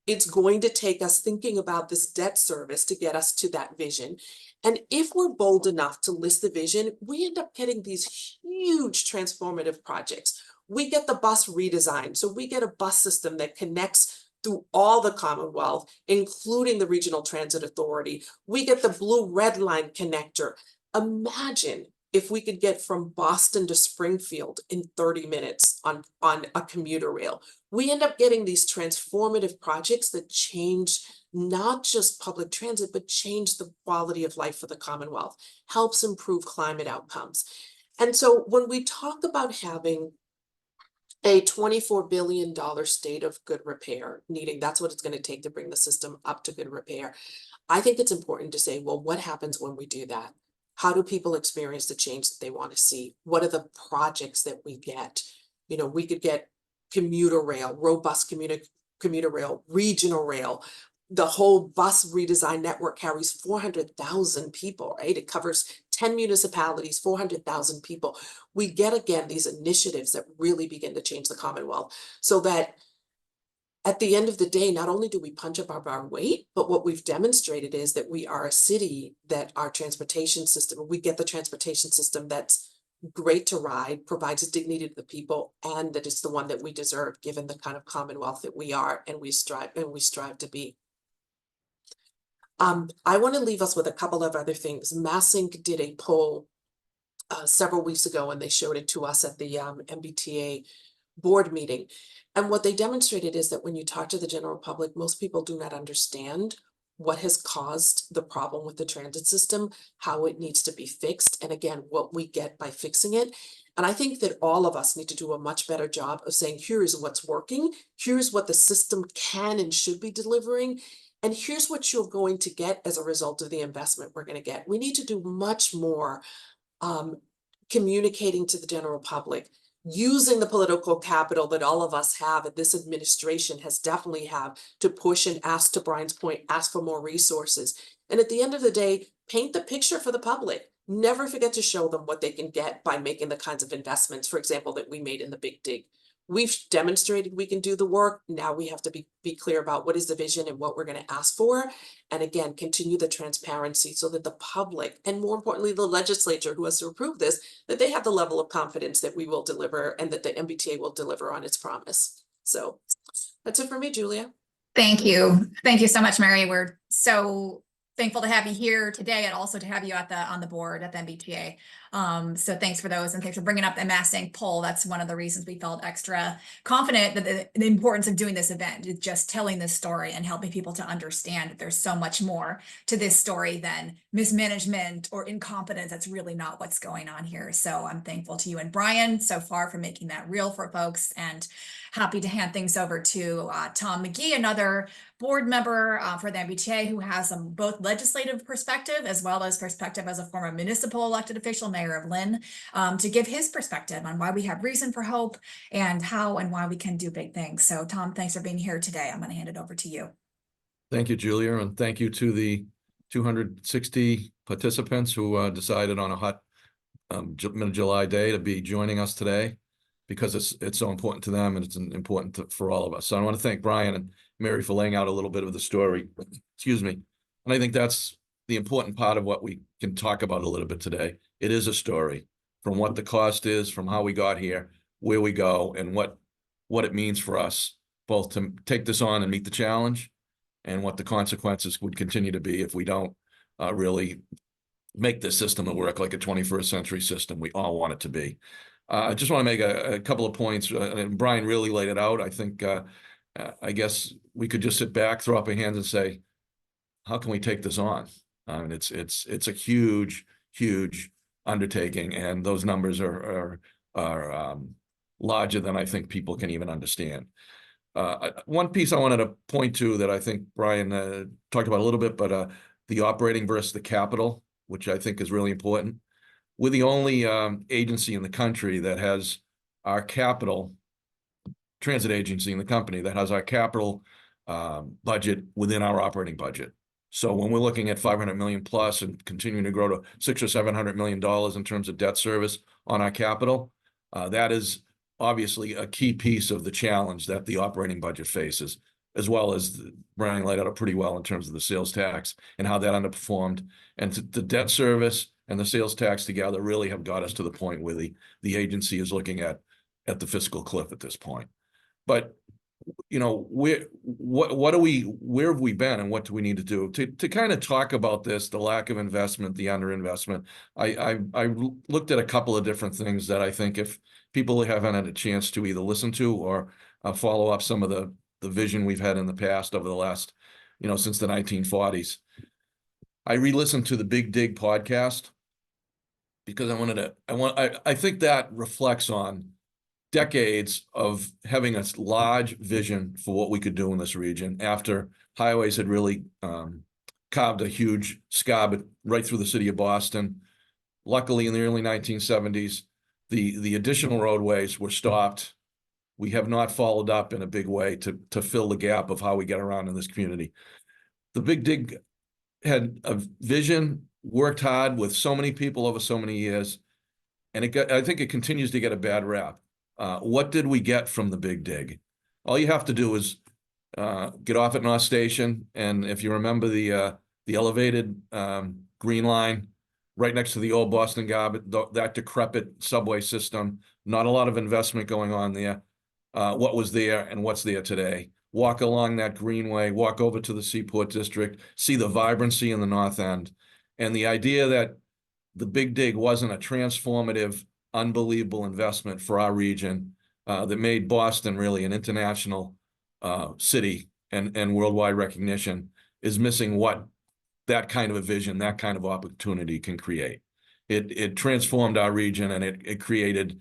Speaker 3: It's going to take us thinking about this debt service to get us to that vision. And if we're bold enough to list the vision, we end up getting these huge transformative projects. We get the bus redesign. So we get a bus system that connects through all the Commonwealth, including the Regional Transit Authority. We get the Blue Red Line connector. Imagine if we could get from Boston to Springfield in 30 minutes on a commuter rail. We end up getting these transformative projects that change not just public transit, but change the quality of life for the Commonwealth, helps improve climate outcomes. And so when we talk about having a $24 billion state of good repair needing, that's what it's going to take to bring the system up to good repair. I think it's important to say, well, what happens when we do that? How do people experience the change that they want to see? What are the projects that we get? You know, we could get commuter rail, robust commuter rail, regional rail. The whole bus redesign network carries 400,000 people, right? It covers 10 municipalities, 400,000 people. We get, again, these initiatives that really begin to change the Commonwealth so that at the end of the day, not only do we punch above our weight, but what we've demonstrated is that we are a city that our transportation system, we get the transportation system that's great to ride, provides a dignity to the people, and that it's the one that we deserve given the kind of Commonwealth that we are and we strive to be. I want to leave us with a couple of other things. MassInc did a poll several weeks ago, and they showed it to us at the MBTA board meeting. And what they demonstrated is that when you talk to the general public, most people do not understand what has caused the problem with the transit system, how it needs to be fixed, and again, what we get by fixing it. And I think that all of us need to do a much better job of saying, here is what's working, here's what the system can and should be delivering, and here's what you're going to get as a result of the investment we're going to get. We need to do much more communicating to the general public, using the political capital that all of us have, and this administration has definitely have, to push and ask, to Brian's point, ask for more resources. And at the end of the day, paint the picture for the public. Never forget to show them what they can get by making the kinds of investments, for example, that we made in the Big Dig. We've demonstrated we can do the work. Now we have to be clear about what is the vision and what we're going to ask for. And again, continue the transparency so that the public, and more importantly, the legislature who has to approve this, that they have the level of confidence that we will deliver and that the MBTA will deliver on its promise. So that's it for me, Julia.
Speaker 1: Thank you. Thank you so much, Mary. We're so thankful to have you here today and also to have you on the board at the MBTA. So thanks for those and thanks for bringing up the Mass Ink poll. That's one of the reasons we felt extra confident that the importance of doing this event is just telling this story and helping people to understand that there's so much more to this story than mismanagement or incompetence. That's really not what's going on here. So I'm thankful to you and Brian so far for making that real for folks, and happy to hand things over to Tom McGee, another board member for the MBTA who has both legislative perspective as well as perspective as a former municipal elected official, Mayor of Lynn, to give his perspective on why we have reason for hope and how and why we can do big things. So Tom, thanks for being here today. I'm going to hand it over to you.
Speaker 4: Thank you, Julia, and thank you to the 260 participants who decided on a hot mid-July day to be joining us today, because it's so important to them and it's important for all of us. So I want to thank Brian and Mary for laying out a little bit of the story. Excuse me. And I think that's the important part of what we can talk about a little bit today. It is a story, from what the cost is, from how we got here, where we go, and what it means for us both to take this on and meet the challenge, and what the consequences would continue to be if we don't really make this system work like a 21st century system we all want it to be. I just want to make a couple of points, and Brian really laid it out. I think, I guess we could just sit back, throw up our hands and say, how can we take this on? And it's a huge, huge undertaking, and those numbers are larger than I think people can even understand. One piece I wanted to point to that I think Brian talked about a little bit, but the operating versus the capital, which I think is really important. We're the only agency in the country that has our capital, transit agency in the company that has our capital budget within our operating budget. So when we're looking at 500 million plus and continuing to grow to $600 or $700 million in terms of debt service on our capital, that is obviously a key piece of the challenge that the operating budget faces, as well as Brian laid out pretty well in terms of the sales tax and how that underperformed. And the debt service and the sales tax together really have got us to the point where the agency is looking at the fiscal cliff at this point. But you know, where have we been and what do we need to do to kind of talk about this, the lack of investment, the underinvestment? I looked at a couple of different things that I think if people haven't had a chance to either listen to or follow up some of the vision we've had in the past over the last, since the 1940s. I re-listened to the Big Dig podcast because I think that reflects on decades of having a large vision for what we could do in this region after highways had really carved a huge scar right through the city of Boston. Luckily, in the early 1970s, the additional roadways were stopped. We have not followed up in a big way to fill the gap of how we get around in this community. The Big Dig had a vision, worked hard with so many people over so many years, and I think it continues to get a bad rap. What did we get from the Big Dig? All you have to do is get off at North Station, and if you remember the elevated green line right next to the old Boston Garb, that decrepit subway system, not a lot of investment going on there. What was there and what's there today? Walk along that greenway, walk over to the Seaport District, see the vibrancy in the North End, and the idea that the Big Dig wasn't a transformative, unbelievable investment for our region that made Boston really an international city and worldwide recognition is missing what that kind of a vision, that kind of opportunity can create. It transformed our region, and it created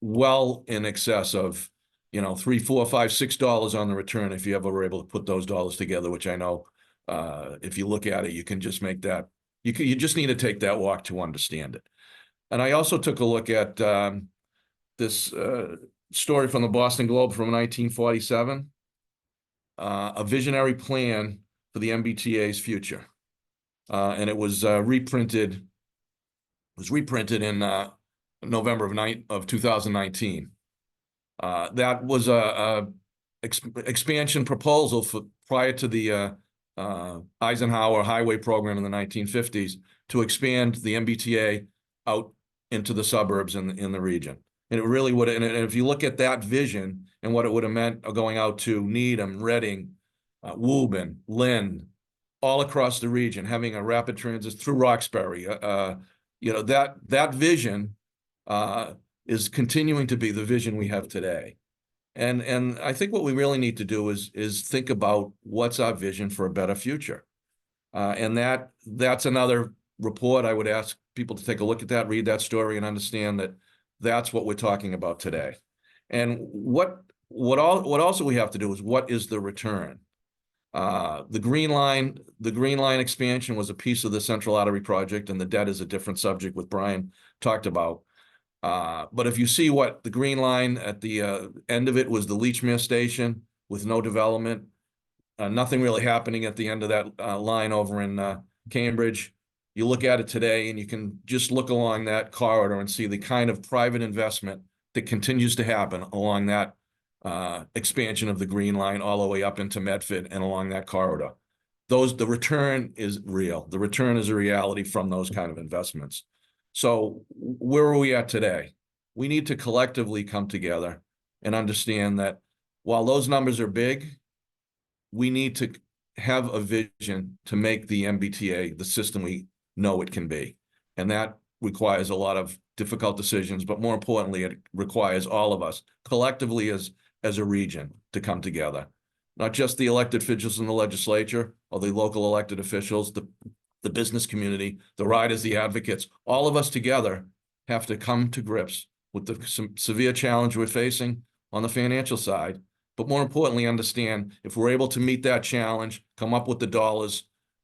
Speaker 4: well in excess of $3, $4, $5, $6 on the return if you ever were able to put those dollars together, which I know if you look at it, you can just make that, you just need to take that walk to understand it. And I also took a look at this story from the Boston Globe from 1947, a visionary plan for the MBTA's future. And it was reprinted in November of 2019. That was a expansion proposal prior to the Eisenhower highway program in the 1950s to expand the MBTA out into the suburbs in the region. And it really would, and if you look at that vision and what it would have meant going out to Needham, Reading, Woburn, Lynn, all across the region, having a rapid transit through Roxbury. That vision is continuing to be the vision we have today. And I think what we really need to do is think about what's our vision for a better future. And that's another report. I would ask people to take a look at that, read that story, and understand that that's what we're talking about today. And what also we have to do is, what is the return? The Green Line expansion was a piece of the Central Artery project, and the debt is a different subject, with Brian talked about. But if you see what the Green Line at the end of it was, the Leechmere station with no development, nothing really happening at the end of that line over in Cambridge. You look at it today and you can just look along that corridor and see the kind of private investment that continues to happen along that expansion of the Green Line all the way up into Medford and along that corridor. The return is real. The return is a reality from those kind of investments. So where are we at today? We need to collectively come together and understand that while those numbers are big, we need to have a vision to make the MBTA the system we know it can be. And that requires a lot of difficult decisions, but more importantly, it requires all of us collectively as a region to come together. Not just the elected officials in the legislature or the local elected officials, the business community, the riders, the advocates, all of us together have to come to grips with the severe challenge we're facing on the financial side. But more importantly, understand, if we're able to meet that challenge, come up with the dollars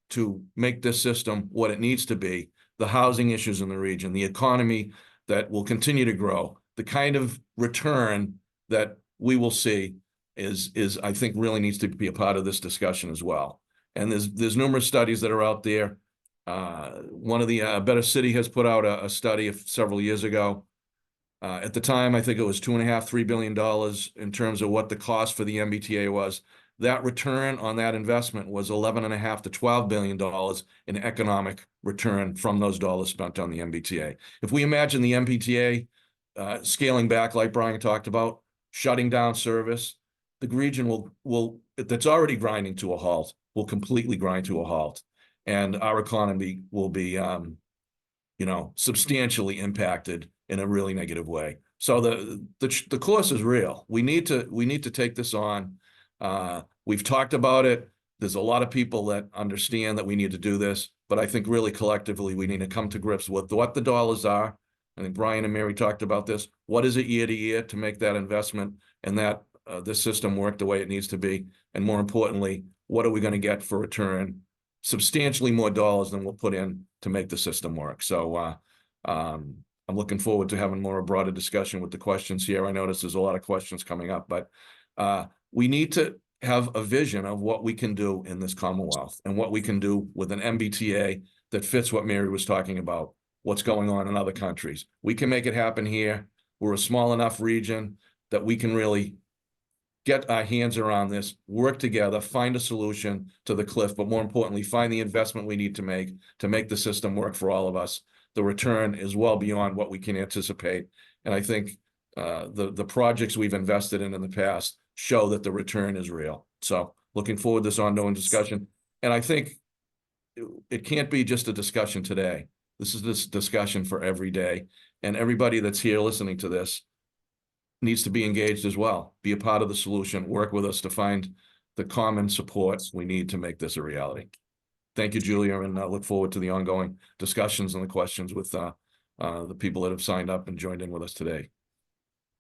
Speaker 4: to make this system what it needs to be, the housing issues in the region, the economy that will continue to grow, the kind of return that we will see is I think really needs to be a part of this discussion as well. And there's numerous studies that are out there. One of the Better City has put out a study several years ago. At the time, I think it was $2.5–3 billion in terms of what the cost for the MBTA was. That return on that investment was $11.5–12 billion in economic return from those dollars spent on the MBTA. If we imagine the MBTA scaling back, like Brian talked about, shutting down service, the region will that's already grinding to a halt, will completely grind to a halt, and our economy will be, substantially impacted in a really negative way. So the course is real. We need to take this on. We've talked about it. There's a lot of people that understand that we need to do this, but I think really collectively we need to come to grips with what the dollars are. I think Brian and Mary talked about this. What is it year to year to make that investment and that this system work the way it needs to be? And more importantly, what are we going to get for return? Substantially more dollars than we'll put in to make the system work. So I'm looking forward to having more broader discussion with the questions here. I notice there's a lot of questions coming up, but we need to have a vision of what we can do in this Commonwealth and what we can do with an MBTA that fits what Mary was talking about, what's going on in other countries. We can make it happen here. We're a small enough region that we can really get our hands around this, work together, find a solution to the cliff, but more importantly, find the investment we need to make the system work for all of us. The return is well beyond what we can anticipate. And I think the projects we've invested in the past show that the return is real. So looking forward to this ongoing discussion. And I think it can't be just a discussion today. This is this discussion for every day. And everybody that's here listening to this needs to be engaged as well, be a part of the solution, work with us to find the common support we need to make this a reality. Thank you, Julia, and I look forward to the ongoing discussions and the questions with the people that have signed up and joined in with us today.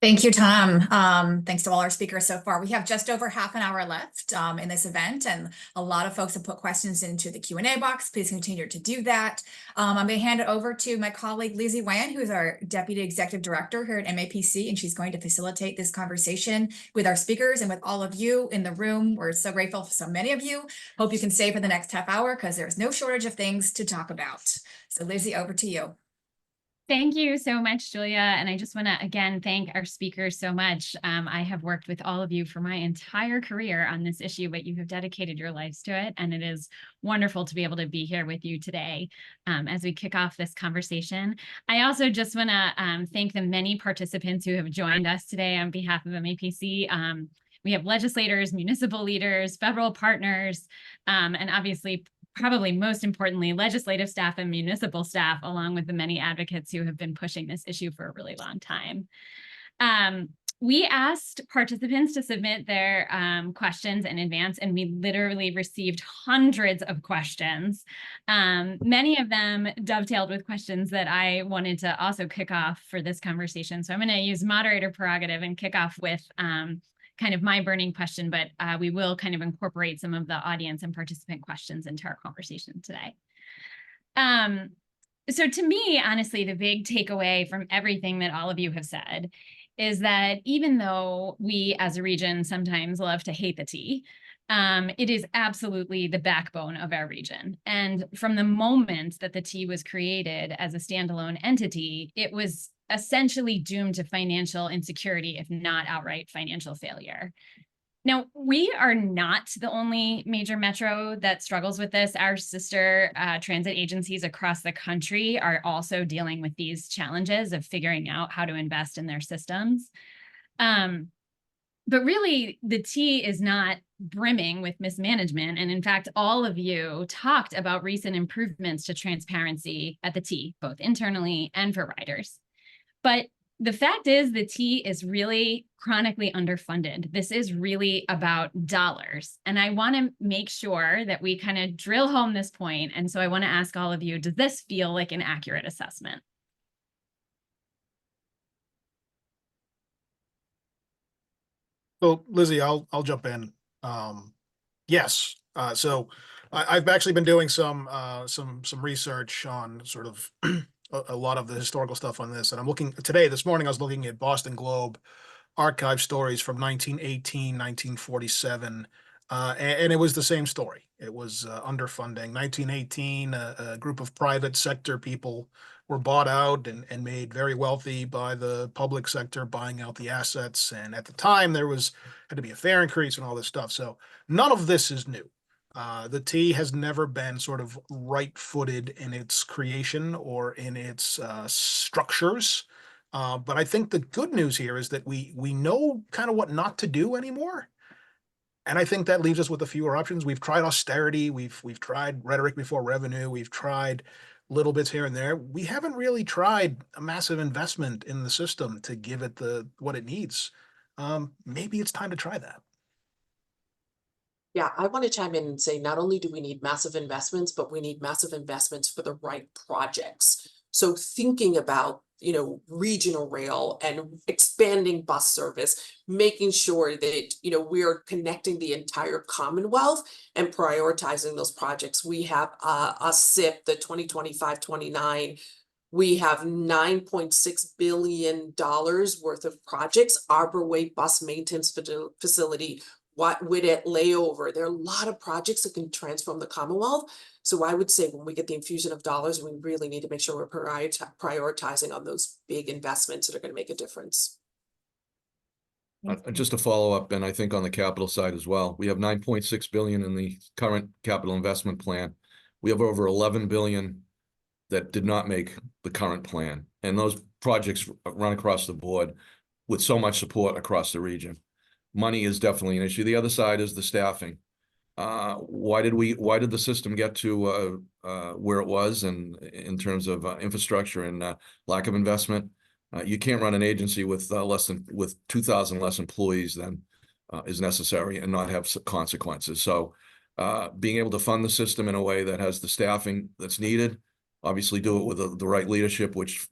Speaker 1: Thank you, Tom. Thanks to all our speakers so far. We have just over half an hour left in this event, and a lot of folks have put questions into the Q&A box. Please continue to do that. I'm going to hand it over to my colleague, Lizzie Wan, who is our Deputy Executive Director here at MAPC, and she's going to facilitate this conversation with our speakers and with all of you in the room. We're so grateful for so many of you. Hope you can stay for the next half hour because there's no shortage of things to talk about. So Lizzie, over to you.
Speaker 5: Thank you so much, Julia. And I just want to, again, thank our speakers so much. I have worked with all of you for my entire career on this issue, but you have dedicated your lives to it. And it is wonderful to be able to be here with you today as we kick off this conversation. I also just want to thank the many participants who have joined us today on behalf of MAPC. We have legislators, municipal leaders, federal partners, and obviously probably most importantly, legislative staff and municipal staff, along with the many advocates who have been pushing this issue for a really long time. We asked participants to submit their questions in advance, and we literally received hundreds of questions. Many of them dovetailed with questions that I wanted to also kick off for this conversation. So I'm going to use moderator prerogative and kick off with kind of my burning question, but we will kind of incorporate some of the audience and participant questions into our conversation today. So to me, honestly, the big takeaway from everything that all of you have said is that even though we as a region sometimes love to hate the T, it is absolutely the backbone of our region. And from the moment that the T was created as a standalone entity, it was essentially doomed to financial insecurity, if not outright financial failure. Now, we are not the only major metro that struggles with this. Our sister transit agencies across the country are also dealing with these challenges of figuring out how to invest in their systems. But really, the T is not brimming with mismanagement. And in fact, all of you talked about recent improvements to transparency at the T, both internally and for riders. But the fact is the T is really chronically underfunded. This is really about dollars. And I want to make sure that we kind of drill home this point. And so I want to ask all of you, does this feel like an accurate assessment?
Speaker 2: So Lizzie, I'll jump in. Yes. So I've actually been doing some research on sort of a lot of the historical stuff on this, and I'm looking this morning I was looking at Boston Globe archive stories from 1918, 1947, and it was the same story. It was underfunding. 1918, a group of private sector people were bought out and made very wealthy by the public sector buying out the assets. And at the time, had to be a fare increase and all this stuff. So none of this is new. The T has never been sort of right-footed in its creation or in its structures. But I think the good news here is that we know kind of what not to do anymore. And I think that leaves us with a fewer options. We've tried austerity. We've tried rhetoric before revenue. We've tried little bits here and there. We haven't really tried a massive investment in the system to give it what it needs. Maybe it's time to try that.
Speaker 3: Yeah, I want to chime in and say, not only do we need massive investments, but we need massive investments for the right projects. So thinking about, regional rail and expanding bus service, making sure that, we're connecting the entire Commonwealth and prioritizing those projects. We have a SIP, the 2025-29. We have $9.6 billion worth of projects, Arbor Way bus maintenance facility, Whitett layover. There are a lot of projects that can transform the Commonwealth. So I would say when we get the infusion of dollars, we really need to make sure we're prioritizing on those big investments that are going to make a difference.
Speaker 4: Just to follow up, and I think on the capital side as well, we have 9.6 billion in the current capital investment plan. We have over 11 billion that did not make the current plan. And those projects run across the board with so much support across the region. Money is definitely an issue. The other side is the staffing. Why did the system get to where it was, and in terms of infrastructure and lack of investment? You can't run an agency with 2,000 less employees than is necessary and not have consequences. So being able to fund the system in a way that has the staffing that's needed, obviously do it with the right leadership, which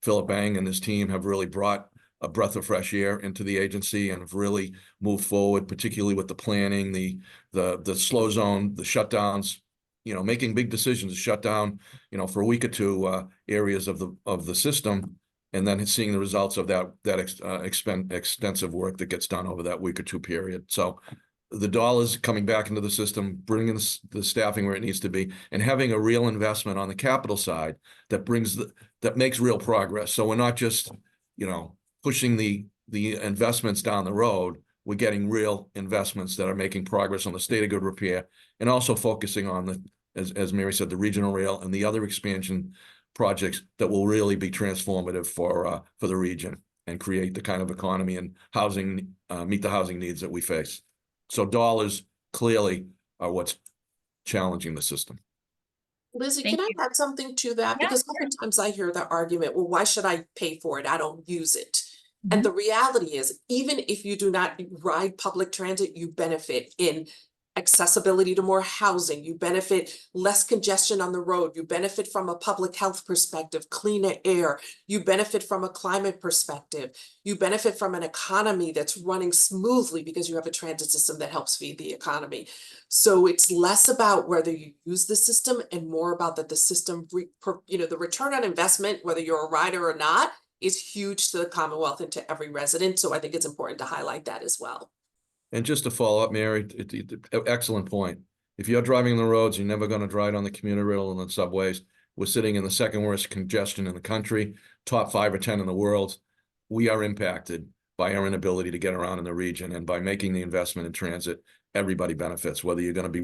Speaker 4: Philip Bang and his team have really brought a breath of fresh air into the agency and have really moved forward, particularly with the planning, the slow zone, the shutdowns, making big decisions to shut down, for a week or two areas of the system, and then seeing the results of that extensive work that gets done over that week or two period. So the dollars coming back into the system, bringing the staffing where it needs to be, and having a real investment on the capital side that makes real progress. So we're not just, pushing the investments down the road. We're getting real investments that are making progress on the state of good repair, and also focusing on as Mary said, the regional rail and the other expansion projects that will really be transformative for the region and create the kind of economy and housing, meet the housing needs that we face. So dollars clearly are what's challenging the system.
Speaker 3: Lizzie,
Speaker 5: Thank
Speaker 3: can I
Speaker 5: you.
Speaker 3: add something to that?
Speaker 5: Yeah,
Speaker 3: Because oftentimes I hear the argument, well, why should I pay for it? I don't use it.
Speaker 5: Mhm.
Speaker 3: And the reality is, even if you do not ride public transit, you benefit in accessibility to more housing, you benefit less congestion on the road, you benefit from a public health perspective, cleaner air, you benefit from a climate perspective, you benefit from an economy that's running smoothly because you have a transit system that helps feed the economy. So it's less about whether you use the system and more about that the system, the return on investment, whether you're a rider or not, is huge to the Commonwealth and to every resident. So I think it's important to highlight that as well.
Speaker 4: And just to follow up, Mary, excellent point. If you're driving the roads, you're never going to drive on the commuter rail and the subways. We're sitting in the second worst congestion in the country, top 5 or 10 in the world. We are impacted by our inability to get around in the region, and by making the investment in transit, everybody benefits, whether you're going to be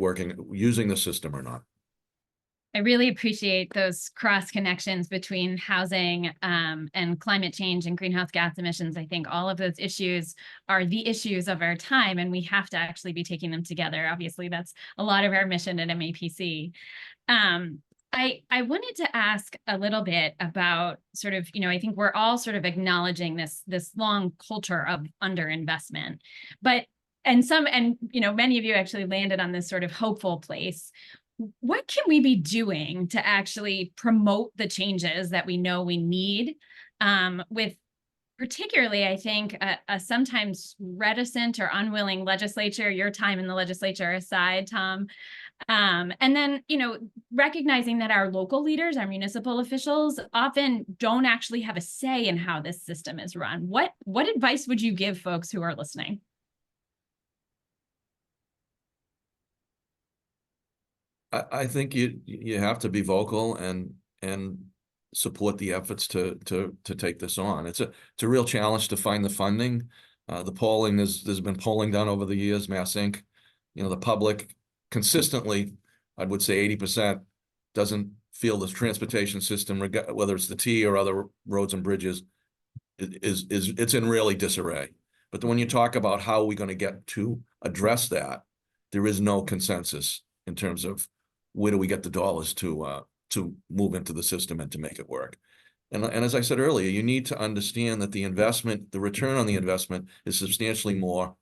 Speaker 4: using the system or not.
Speaker 5: I really appreciate those cross connections between housing and climate change and greenhouse gas emissions. I think all of those issues are the issues of our time, and we have to actually be taking them together. Obviously, that's a lot of our mission at MAPC. I wanted to ask a little bit about sort of, I think we're all sort of acknowledging this long culture of underinvestment, but many of you actually landed on this sort of hopeful place. What can we be doing to actually promote the changes that we know we need, with particularly, I think, a sometimes reticent or unwilling legislature, your time in the legislature aside, Tom, and then, recognizing that our local leaders, our municipal officials often don't actually have a say in how this system is run. What advice would you give folks who are listening?
Speaker 4: I think you have to be vocal and support the efforts to take this on. It's a real challenge to find the funding. The polling, there's been polling done over the years, Mass Inc. The public consistently, I would say 80%, doesn't feel the transportation system, whether it's the T or other roads and bridges, it's in really disarray. But when you talk about how we're going to get to address that, there is no consensus in terms of where do we get the dollars to move into the system and to make it work. And as I said earlier, you need to understand that the return on the investment is substantially more,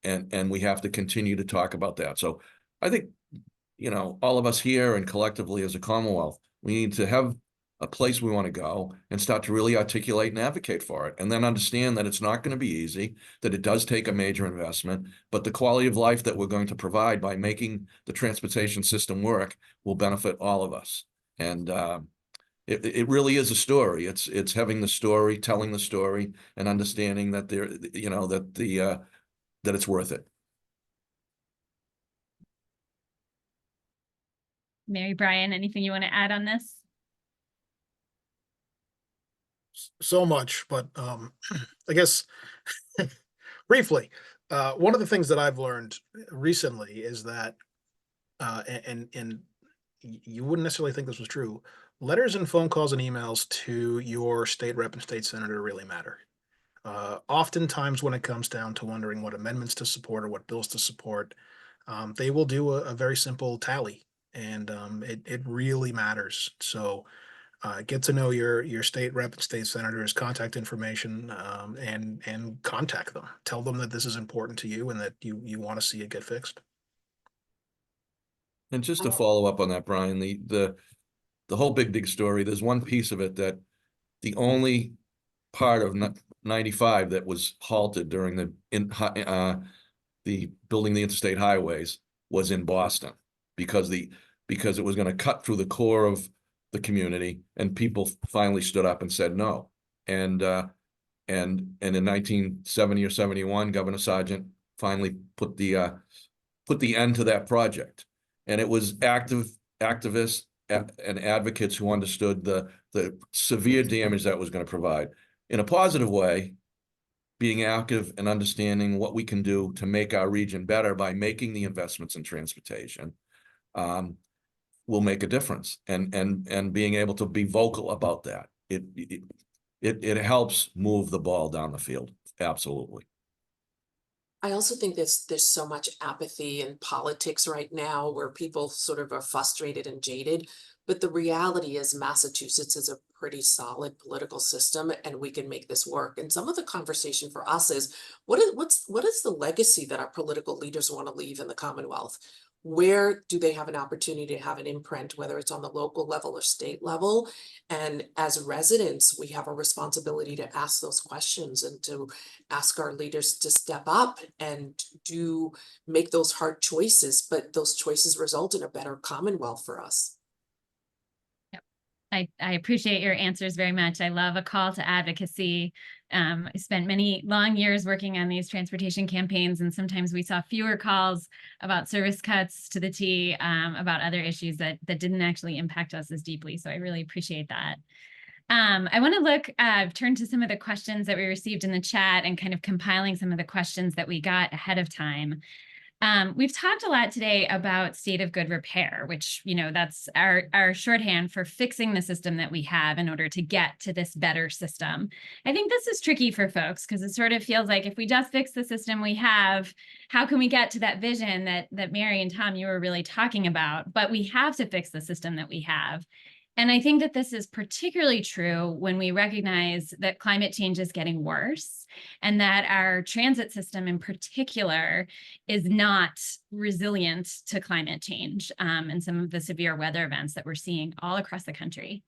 Speaker 4: and we have to continue to talk about that. So I think, all of us here and collectively as a Commonwealth, we need to have a place we want to go and start to really articulate and advocate for it. And then understand that it's not going to be easy, that it does take a major investment, but the quality of life that we're going to provide by making the transportation system work will benefit all of us. And it really is a story. It's having the story, telling the story, and understanding that that it's worth it.
Speaker 5: Mary Brian, anything you want to add on this?
Speaker 2: So much, but I guess briefly, one of the things that I've learned recently is that, and you wouldn't necessarily think this was true, letters and phone calls and emails to your state rep and state senator really matter. Oftentimes when it comes down to wondering what amendments to support or what bills to support, they will do a very simple tally, and it really matters. So get to know your state rep and state senator's contact information, and contact them. Tell them that this is important to you and that you want to see it get fixed.
Speaker 4: And just to follow up on that, Brian, the whole big story, there's one piece of it that the only part of 95 that was halted during the building the interstate highways was in Boston, because it was going to cut through the core of the community, and people finally stood up and said no. And in 1970 or 71, Governor Sargent finally put the end to that project. And it was activists and advocates who understood the severe damage that was going to provide. In a positive way, being active and understanding what we can do to make our region better by making the investments in transportation, will make a difference. And being able to be vocal about that, it helps move the ball down the field. Absolutely.
Speaker 3: I also think there's so much apathy in politics right now where people sort of are frustrated and jaded. But the reality is Massachusetts is a pretty solid political system and we can make this work. And some of the conversation for us is what is the legacy that our political leaders want to leave in the Commonwealth? Where do they have an opportunity to have an imprint, whether it's on the local level or state level? And as residents, we have a responsibility to ask those questions and to ask our leaders to step up and do make those hard choices, but those choices result in a better Commonwealth for us.
Speaker 5: I appreciate your answers very much. I love a call to advocacy. I spent many long years working on these transportation campaigns, and sometimes we saw fewer calls about service cuts to the T, about other issues that didn't actually impact us as deeply. So I really appreciate that. I want to turn to some of the questions that we received in the chat and kind of compiling some of the questions that we got ahead of time. We've talked a lot today about state of good repair, which, that's our shorthand for fixing the system that we have in order to get to this better system. I think this is tricky for folks because it sort of feels like if we just fix the system we have, how can we get to that vision that Mary and Tom, you were really talking about? But we have to fix the system that we have. And I think that this is particularly true when we recognize that climate change is getting worse and that our transit system in particular is not resilient to climate change and some of the severe weather events that we're seeing all across the country.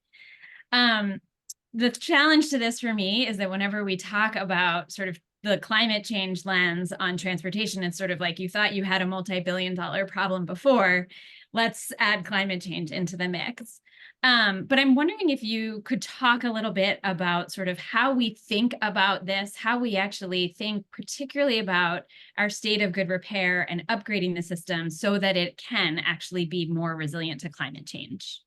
Speaker 5: The challenge to this for me is that whenever we talk about sort of the climate change lens on transportation, it's sort of like you thought you had a multi-billion-dollar problem before, let's add climate change into the mix. But I'm wondering if you could talk a little bit about sort of how we think about this, how we actually think particularly about our state of good repair and upgrading the system so that it can actually be more resilient to climate change.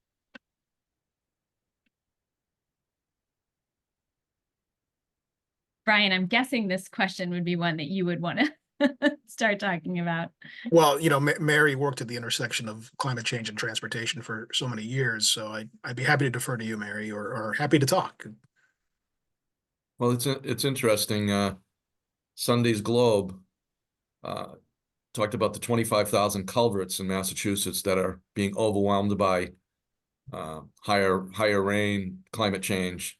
Speaker 5: Brian, I'm guessing this question would be one that you would want to start talking about.
Speaker 2: Well, Mary worked at the intersection of climate change and transportation for so many years, so I'd be happy to defer to you, Mary, or happy to talk.
Speaker 4: Well, it's interesting. Sunday's Globe talked about the 25,000 culverts in Massachusetts that are being overwhelmed by higher rain, climate change.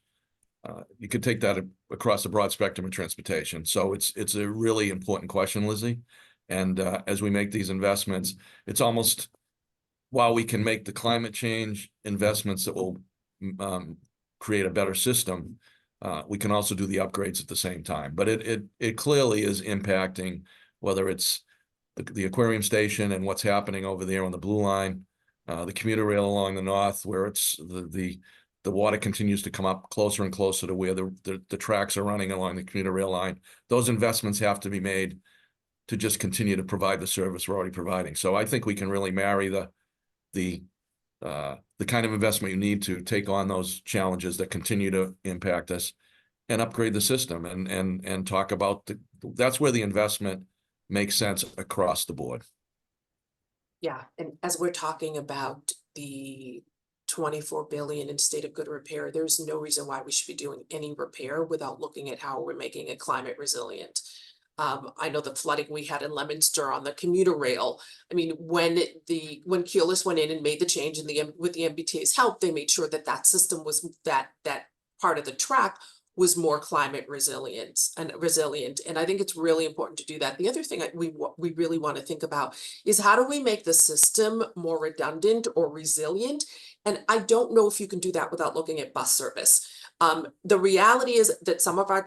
Speaker 4: You could take that across a broad spectrum of transportation. So it's a really important question, Lizzie. And as we make these investments, it's almost, while we can make the climate change investments that will create a better system, we can also do the upgrades at the same time. But it clearly is impacting, whether it's the aquarium station and what's happening over there on the Blue Line, the commuter rail along the north, where it's the water continues to come up closer and closer to where the tracks are running along the commuter rail line. Those investments have to be made to just continue to provide the service we're already providing. So I think we can really marry the kind of investment you need to take on those challenges that continue to impact us and upgrade the system and talk about that's where the investment makes sense across the board.
Speaker 3: Yeah, and as we're talking about the 24 billion in state of good repair, there's no reason why we should be doing any repair without looking at how we're making it climate resilient. I know the flooding we had in Leominster on the commuter rail. I mean, when Keolis went in and made the change with the MBTA's help, they made sure that system was that part of the track was more climate resilient. And I think it's really important to do that. The other thing we really want to think about is how do we make the system more redundant or resilient? And I don't know if you can do that without looking at bus service. The reality is that some of our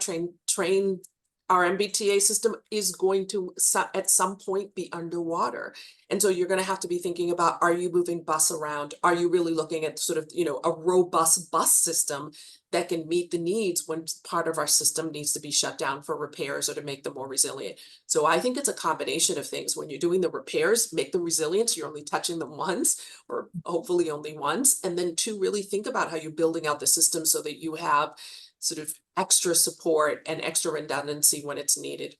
Speaker 3: our MBTA system is going to at some point be underwater. And so you're going to have to be thinking about, are you moving bus around? Are you really looking at sort of, a robust bus system that can meet the needs when part of our system needs to be shut down for repairs or to make them more resilient? So I think it's a combination of things. When you're doing the repairs, make them resilient. You're only touching them once, or hopefully only once. And then two, really think about how you're building out the system so that you have sort of extra support and extra redundancy when it's needed.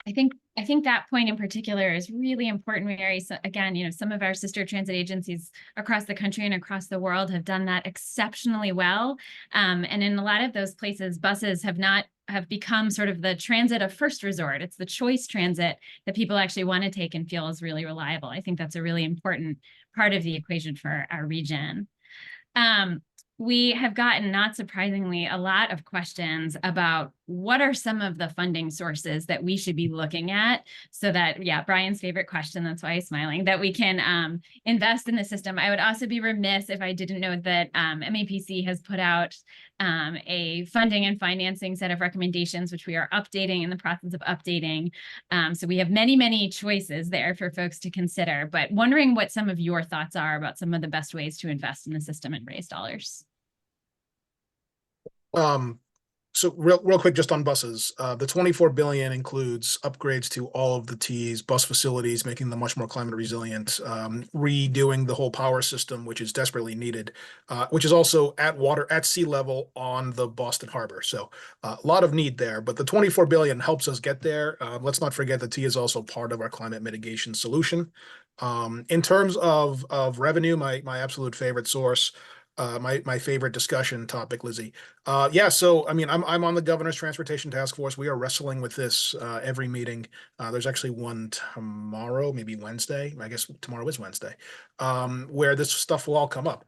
Speaker 5: I think that point in particular is really important, Mary. So again, some of our sister transit agencies across the country and across the world have done that exceptionally well. And in a lot of those places, buses have become sort of the transit of first resort. It's the choice transit that people actually want to take and feel is really reliable. I think that's a really important part of the equation for our region. We have gotten, not surprisingly, a lot of questions about what are some of the funding sources that we should be looking at so that, yeah, Brian's favorite question, that's why he's smiling, that we can invest in the system. I would also be remiss if I didn't know that MAPC has put out a funding and financing set of recommendations, which we are updating, in the process of updating. So we have many, many choices there for folks to consider, but wondering what some of your thoughts are about some of the best ways to invest in the system and raise dollars.
Speaker 2: So real quick, just on buses, the 24 billion includes upgrades to all of the T's, bus facilities, making them much more climate resilient, redoing the whole power system, which is desperately needed, which is also at sea level on the Boston Harbor. So a lot of need there, but the 24 billion helps us get there. Let's not forget that T is also part of our climate mitigation solution. In terms of revenue, my absolute favorite source, my favorite discussion topic, Lizzie. Yeah, so I mean, I'm on the governor's transportation task force. We are wrestling with this every meeting. There's actually one tomorrow, maybe Wednesday. I guess tomorrow is Wednesday, where this stuff will all come up.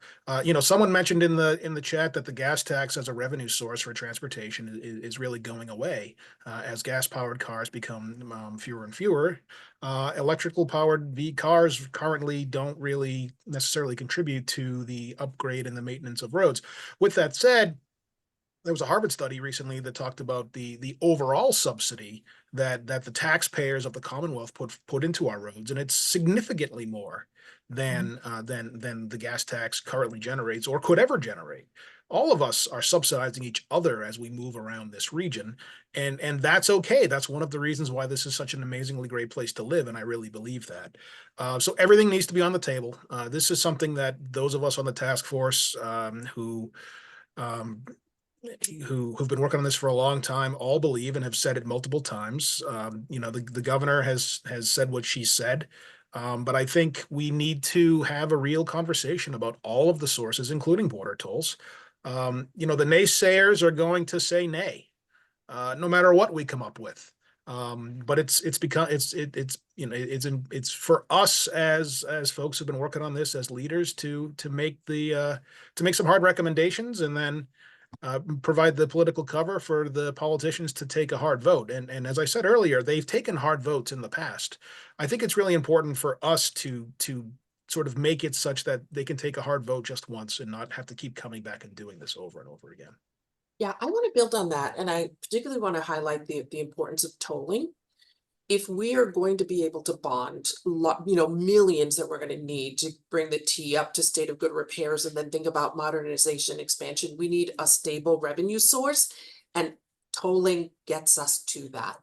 Speaker 2: Someone mentioned in the chat that the gas tax as a revenue source for transportation is really going away as gas-powered cars become fewer and fewer. Electrical powered cars currently don't really necessarily contribute to the upgrade and the maintenance of roads. With that said, there was a Harvard study recently that talked about the overall subsidy that the taxpayers of the Commonwealth put into our roads, and it's significantly more than the gas tax currently generates or could ever generate. All of us are subsidizing each other as we move around this region, and that's okay. That's one of the reasons why this is such an amazingly great place to live, and I really believe that. So everything needs to be on the table. This is something that those of us on the task force who've been working on this for a long time all believe and have said it multiple times. The governor has said what she said, but I think we need to have a real conversation about all of the sources, including border tolls. The naysayers are going to say nay, no matter what we come up with. But it's for us as folks who've been working on this as leaders to make some hard recommendations and then provide the political cover for the politicians to take a hard vote. And as I said earlier, they've taken hard votes in the past. I think it's really important for us to sort of make it such that they can take a hard vote just once and not have to keep coming back and doing this over and over again.
Speaker 3: Yeah, I want to build on that, and I particularly want to highlight the importance of tolling. If we are going to be able to bond, millions that we're going to need to bring the T up to state of good repairs and then think about modernization expansion, we need a stable revenue source, and tolling gets us to that.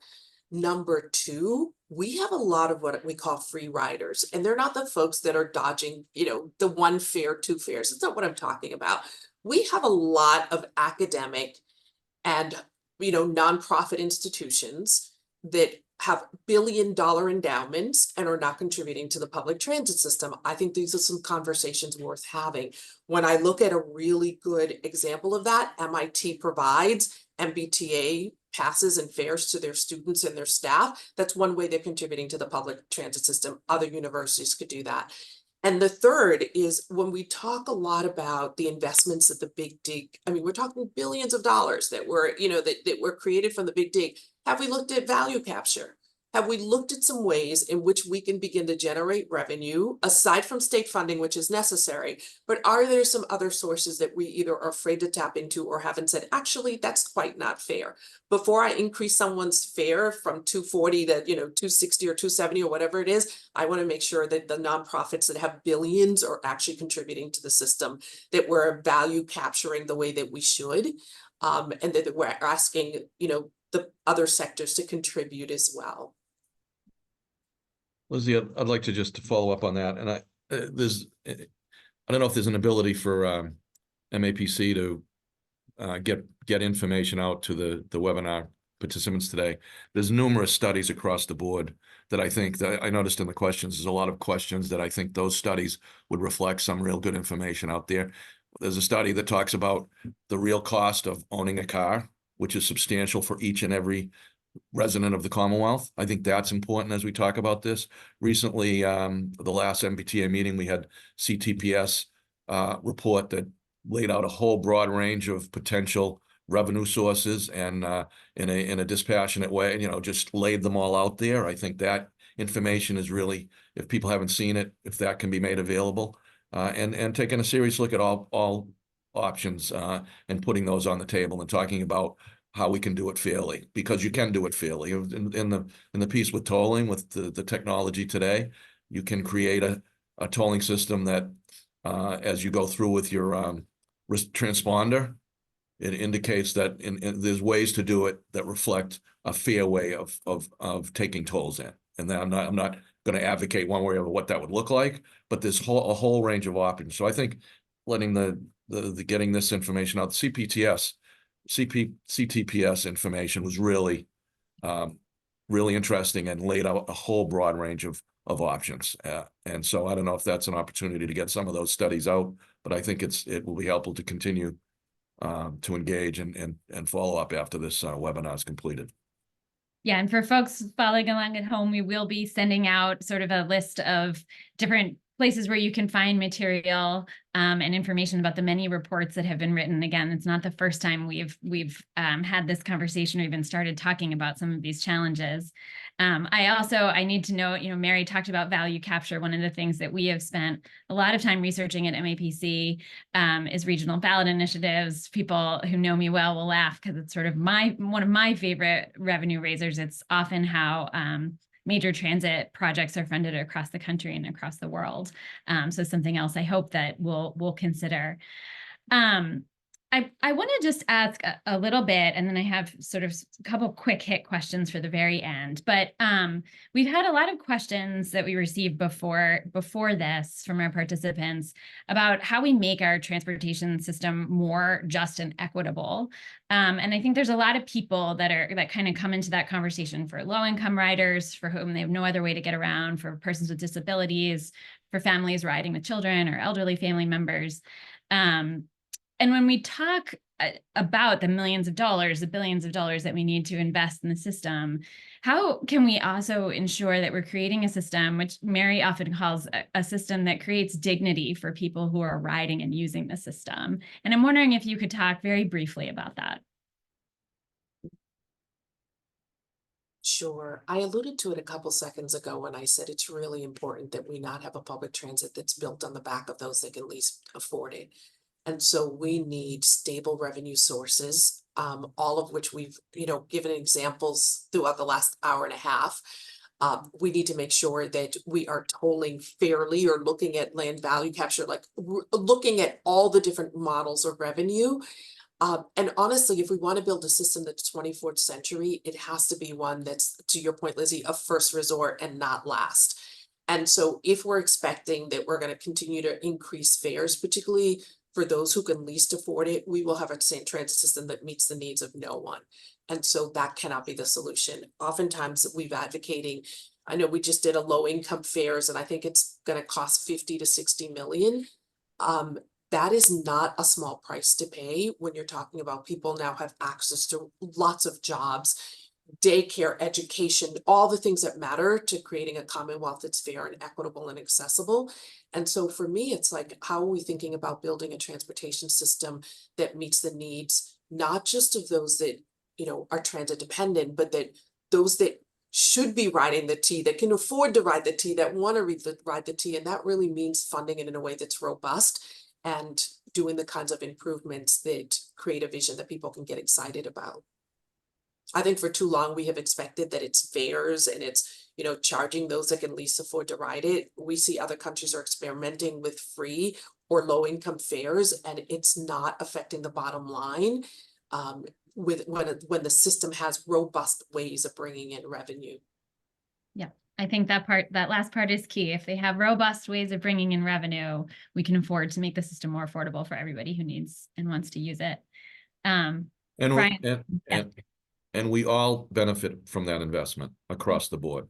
Speaker 3: Number two, we have a lot of what we call free riders, and they're not the folks that are dodging, the one fare, two fares. It's not what I'm talking about. We have a lot of academic and, nonprofit institutions that have billion-dollar endowments and are not contributing to the public transit system. I think these are some conversations worth having. When I look at a really good example of that, MIT provides MBTA passes and fares to their students and their staff. That's one way they're contributing to the public transit system. Other universities could do that. And the third is when we talk a lot about the investments at the Big Dig, I mean, we're talking billions of dollars that were, that were created from the Big Dig. Have we looked at value capture? Have we looked at some ways in which we can begin to generate revenue aside from state funding, which is necessary? But are there some other sources that we either are afraid to tap into or haven't said, actually, that's quite not fair? Before I increase someone's fare from 240 to 260 or 270 or whatever it is, I want to make sure that the nonprofits that have billions are actually contributing to the system, that we're value capturing the way that we should, and that we're asking the other sectors to contribute as well.
Speaker 4: Lizzie, I'd like to just follow up on that. And I don't know if there's an ability for MAPC to get information out to the webinar participants today. There's numerous studies across the board that I think that I noticed in the questions, there's a lot of questions that I think those studies would reflect some real good information out there. There's a study that talks about the real cost of owning a car, which is substantial for each and every resident of the Commonwealth. I think that's important as we talk about this. Recently, the last MBTA meeting, we had CTPS report that laid out a whole broad range of potential revenue sources and in a dispassionate way, you know, just laid them all out there. I think that information is really, if people haven't seen it, if that can be made available, and taking a serious look at all options and putting those on the table and talking about how we can do it fairly, because you can do it fairly. In the piece with tolling, with the technology today, you can create a tolling system that as you go through with your transponder, it indicates that there's ways to do it that reflect a fair way of taking tolls in. And then I'm not going to advocate one way or what that would look like, but there's a whole range of options. So I think letting getting this information out, the CTPS information was really interesting and laid out a whole broad range of options. And so I don't know if that's an opportunity to get some of those studies out, but I think it will be helpful to continue to engage and follow up after this webinar is completed.
Speaker 5: Yeah, and for folks following along at home, we will be sending out sort of a list of different places where you can find material and information about the many reports that have been written. Again, it's not the first time we've had this conversation or even started talking about some of these challenges. I need to know, Mary talked about value capture. One of the things that we have spent a lot of time researching at MAPC is regional ballot initiatives. People who know me well will laugh because it's sort of one of my favorite revenue raisers. It's often how major transit projects are funded across the country and across the world. So something else I hope that we'll consider. I want to just ask a little bit, and then I have sort of a couple quick hit questions for the very end. But we've had a lot of questions that we received before this from our participants about how we make our transportation system more just and equitable. And I think there's a lot of people that kind of come into that conversation for low-income riders, for whom they have no other way to get around, for persons with disabilities, for families riding with children or elderly family members. And when we talk about the millions of dollars, the billions of dollars that we need to invest in the system, how can we also ensure that we're creating a system, which Mary often calls a system that creates dignity for people who are riding and using the system? And I'm wondering if you could talk very briefly about that.
Speaker 3: Sure. I alluded to it a couple seconds ago when I said it's really important that we not have a public transit that's built on the back of those that can least afford it. And so we need stable revenue sources, all of which we've, given examples throughout the last hour and a half. We need to make sure that we are tolling fairly or looking at land value capture, like looking at all the different models of revenue. And honestly, if we want to build a system that's 24th century, it has to be one that's, to your point, Lizzie, a first resort and not last. And so if we're expecting that we're going to continue to increase fares, particularly for those who can least afford it, we will have a transit system that meets the needs of no one. And so that cannot be the solution. Oftentimes we've advocating, I know we just did a low income fares, and I think it's going to cost 50 to 60 million. That is not a small price to pay when you're talking about people now have access to lots of jobs, daycare, education, all the things that matter to creating a Commonwealth that's fair and equitable and accessible. And so for me, it's like, how are we thinking about building a transportation system that meets the needs, not just of those that, are transit dependent, but that those that should be riding the T, that can afford to ride the T, that want to ride the T. And that really means funding it in a way that's robust and doing the kinds of improvements that create a vision that people can get excited about. I think for too long, we have expected that it's fares and it's, charging those that can least afford to ride it. We see other countries are experimenting with free or low income fares, and it's not affecting the bottom line when the system has robust ways of bringing in revenue.
Speaker 5: Yeah, I think that last part is key. If they have robust ways of bringing in revenue, we can afford to make the system more affordable for everybody who needs and wants to use it. Brian,
Speaker 4: And we all benefit from that investment across the board.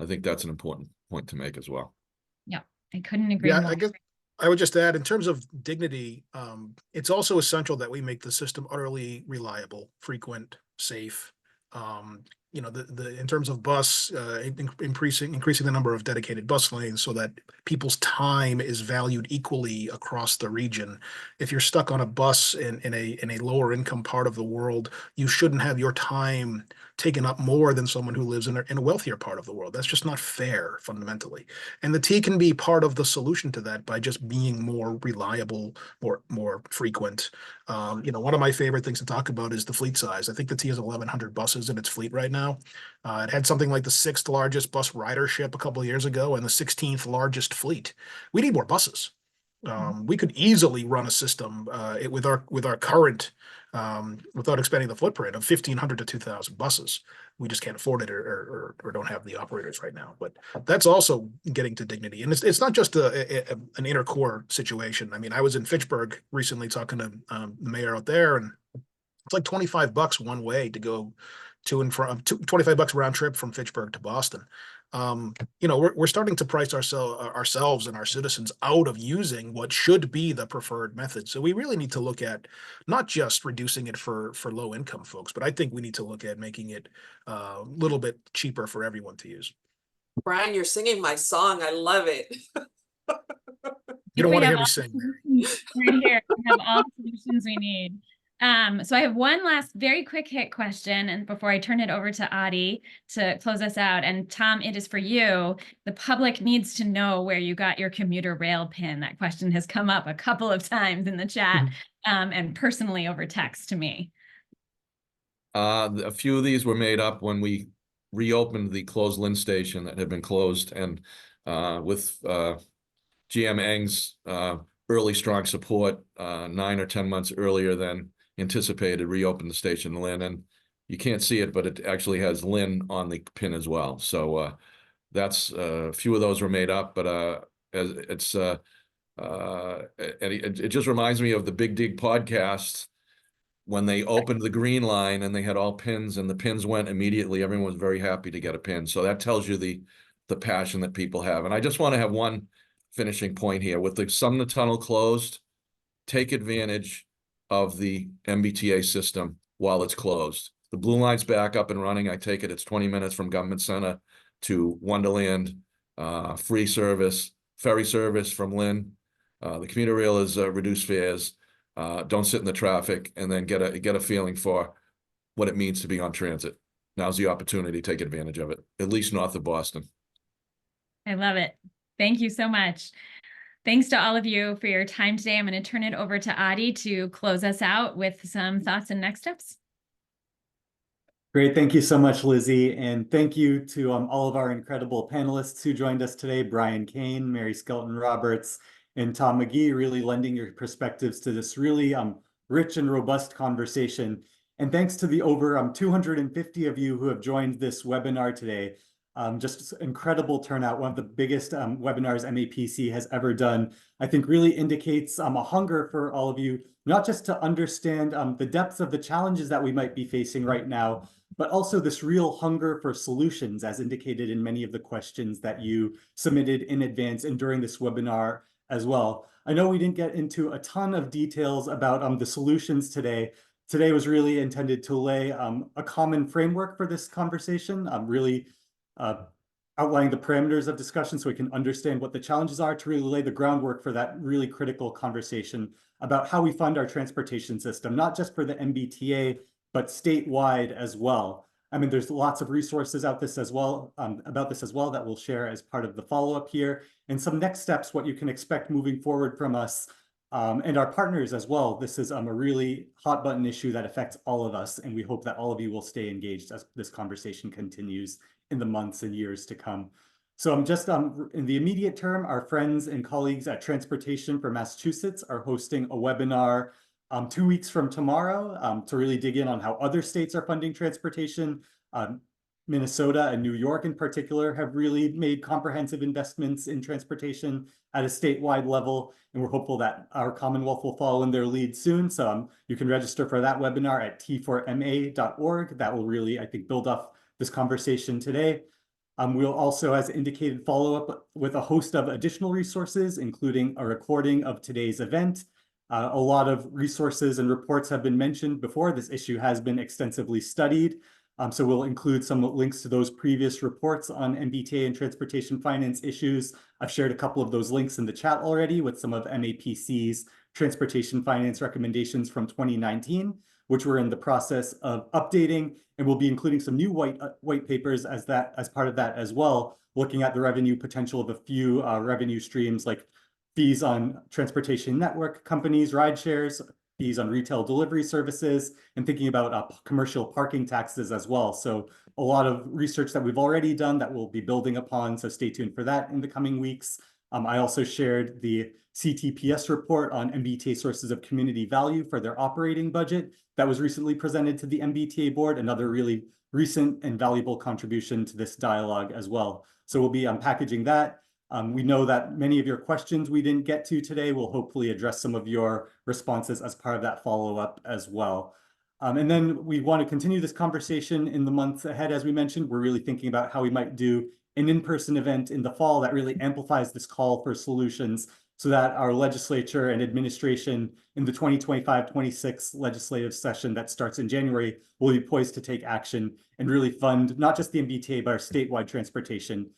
Speaker 4: I think that's an important point to make as well.
Speaker 5: I couldn't agree
Speaker 2: Yeah,
Speaker 5: more.
Speaker 2: I guess I would just add, in terms of dignity, it's also essential that we make the system utterly reliable, frequent, safe. You know, in terms of bus, increasing the number of dedicated bus lanes so that people's time is valued equally across the region. If you're stuck on a bus in a lower income part of the world, you shouldn't have your time taken up more than someone who lives in a wealthier part of the world. That's just not fair, fundamentally. And the T can be part of the solution to that by just being more reliable, more frequent. You know, one of my favorite things to talk about is the fleet size. I think the T has 1,100 buses in its fleet right now. It had something like the 6th largest bus ridership a couple of years ago and the 16th largest fleet. We need more buses. We could easily run a system with our current, without expanding the footprint, of 1,500 to 2,000 buses. We just can't afford it or don't have the operators right now. But that's also getting to dignity, and it's not just an inner core situation. I mean, I was in Fitchburg recently talking to the mayor out there, and it's like $25 one way to go to and from, $25 round trip from Fitchburg to Boston. You know, we're starting to price ourselves and our citizens out of using what should be the preferred method. So we really need to look at not just reducing it for low income folks, but I think we need to look at making it a little bit cheaper for everyone to use.
Speaker 3: Brian, you're singing my song. I love it.
Speaker 2: You don't
Speaker 5: We
Speaker 2: want to
Speaker 5: have
Speaker 2: hear me
Speaker 5: all
Speaker 2: sing.
Speaker 5: solutions right here. We have all the solutions we need. So I have one last very quick hit question, and before I turn it over to Adi to close us out. And Tom, it is for you. The public needs to know where you got your commuter rail pin. That question has come up a couple of times in the chat, and personally over text to me.
Speaker 4: A few of these were made up when we reopened the closed Lynn station that had been closed, and with GM Eng's early strong support, 9 or 10 months earlier than anticipated, reopened the station in Lynn. And you can't see it, but it actually has Lynn on the pin as well. So that's a few of those were made up, but it just reminds me of the Big Dig podcast when they opened the green line and they had all pins and the pins went immediately. Everyone was very happy to get a pin. So that tells you the passion that people have. And I just want to have one finishing point here. With the Sumner Tunnel closed, take advantage of the MBTA system while it's closed. The Blue Line's back up and running. I take it it's 20 minutes from Government Center to Wonderland, free service, ferry service from Lynn. The commuter rail is reduced fares. Don't sit in the traffic, and then get a feeling for what it means to be on transit. Now's the opportunity to take advantage of it, at least north of Boston.
Speaker 5: I love it. Thank you so much. Thanks to all of you for your time today. I'm going to turn it over to Adi to close us out with some thoughts and next steps.
Speaker 6: Great. Thank you so much, Lizzie. And thank you to all of our incredible panelists who joined us today, Brian Kane, Mary Skelton Roberts, and Tom McGee, really lending your perspectives to this really rich and robust conversation. And thanks to the over 250 of you who have joined this webinar today. Just incredible turnout, one of the biggest webinars MAPC has ever done. I think really indicates a hunger for all of you, not just to understand the depths of the challenges that we might be facing right now, but also this real hunger for solutions, as indicated in many of the questions that you submitted in advance and during this webinar as well. I know we didn't get into a ton of details about the solutions today. Today was really intended to lay a common framework for this conversation, really outlining the parameters of discussion so we can understand what the challenges are, to really lay the groundwork for that really critical conversation about how we fund our transportation system, not just for the MBTA, but statewide as well. I mean, there's lots of resources out this as well about this as well that we'll share as part of the follow-up here, and some next steps, what you can expect moving forward from us and our partners as well. This is a really hot button issue that affects all of us, and we hope that all of you will stay engaged as this conversation continues in the months and years to come. So I'm just in the immediate term, our friends and colleagues at Transportation for Massachusetts are hosting a webinar 2 weeks from tomorrow to really dig in on how other states are funding transportation. Minnesota and New York in particular have really made comprehensive investments in transportation at a statewide level, and we're hopeful that our Commonwealth will follow in their lead soon. So you can register for that webinar at t4ma.org. That will really, I think, build off this conversation today. We'll also, as indicated, follow up with a host of additional resources, including a recording of today's event. A lot of resources and reports have been mentioned before. This issue has been extensively studied. So we'll include some links to those previous reports on MBTA and transportation finance issues. I've shared a couple of those links in the chat already with some of MAPC's transportation finance recommendations from 2019, which we're in the process of updating, and we'll be including some new white papers as part of that as well, looking at the revenue potential of a few revenue streams like fees on transportation network companies, ride shares, fees on retail delivery services, and thinking about commercial parking taxes as well. So a lot of research that we've already done that we'll be building upon, so stay tuned for that in the coming weeks. I also shared the CTPS report on MBTA sources of community value for their operating budget that was recently presented to the MBTA board, another really recent and valuable contribution to this dialogue as well. So we'll be packaging that. We know that many of your questions we didn't get to today. We'll hopefully address some of your responses as part of that follow-up as well. And then we want to continue this conversation in the months ahead. As we mentioned, we're really thinking about how we might do an in-person event in the fall that really amplifies this call for solutions so that our legislature and administration in the 2025-26 legislative session that starts in January will be poised to take action and really fund not just the MBTA, but our statewide transportation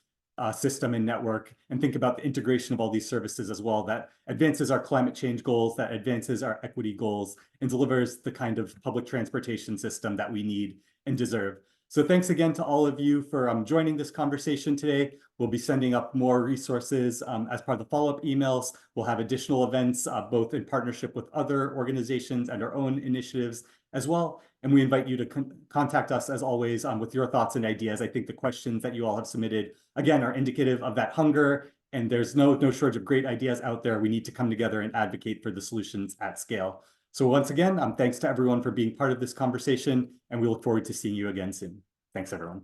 Speaker 6: system and network, and think about the integration of all these services as well that advances our climate change goals, that advances our equity goals, and delivers the kind of public transportation system that we need and deserve. So thanks again to all of you for joining this conversation today. We'll be sending up more resources as part of the follow-up emails. We'll have additional events, both in partnership with other organizations and our own initiatives as well. And we invite you to contact us as always with your thoughts and ideas. I think the questions that you all have submitted, again, are indicative of that hunger, and there's no shortage of great ideas out there. We need to come together and advocate for the solutions at scale. So once again, thanks to everyone for being part of this conversation, and we look forward to seeing you again soon. Thanks, everyone.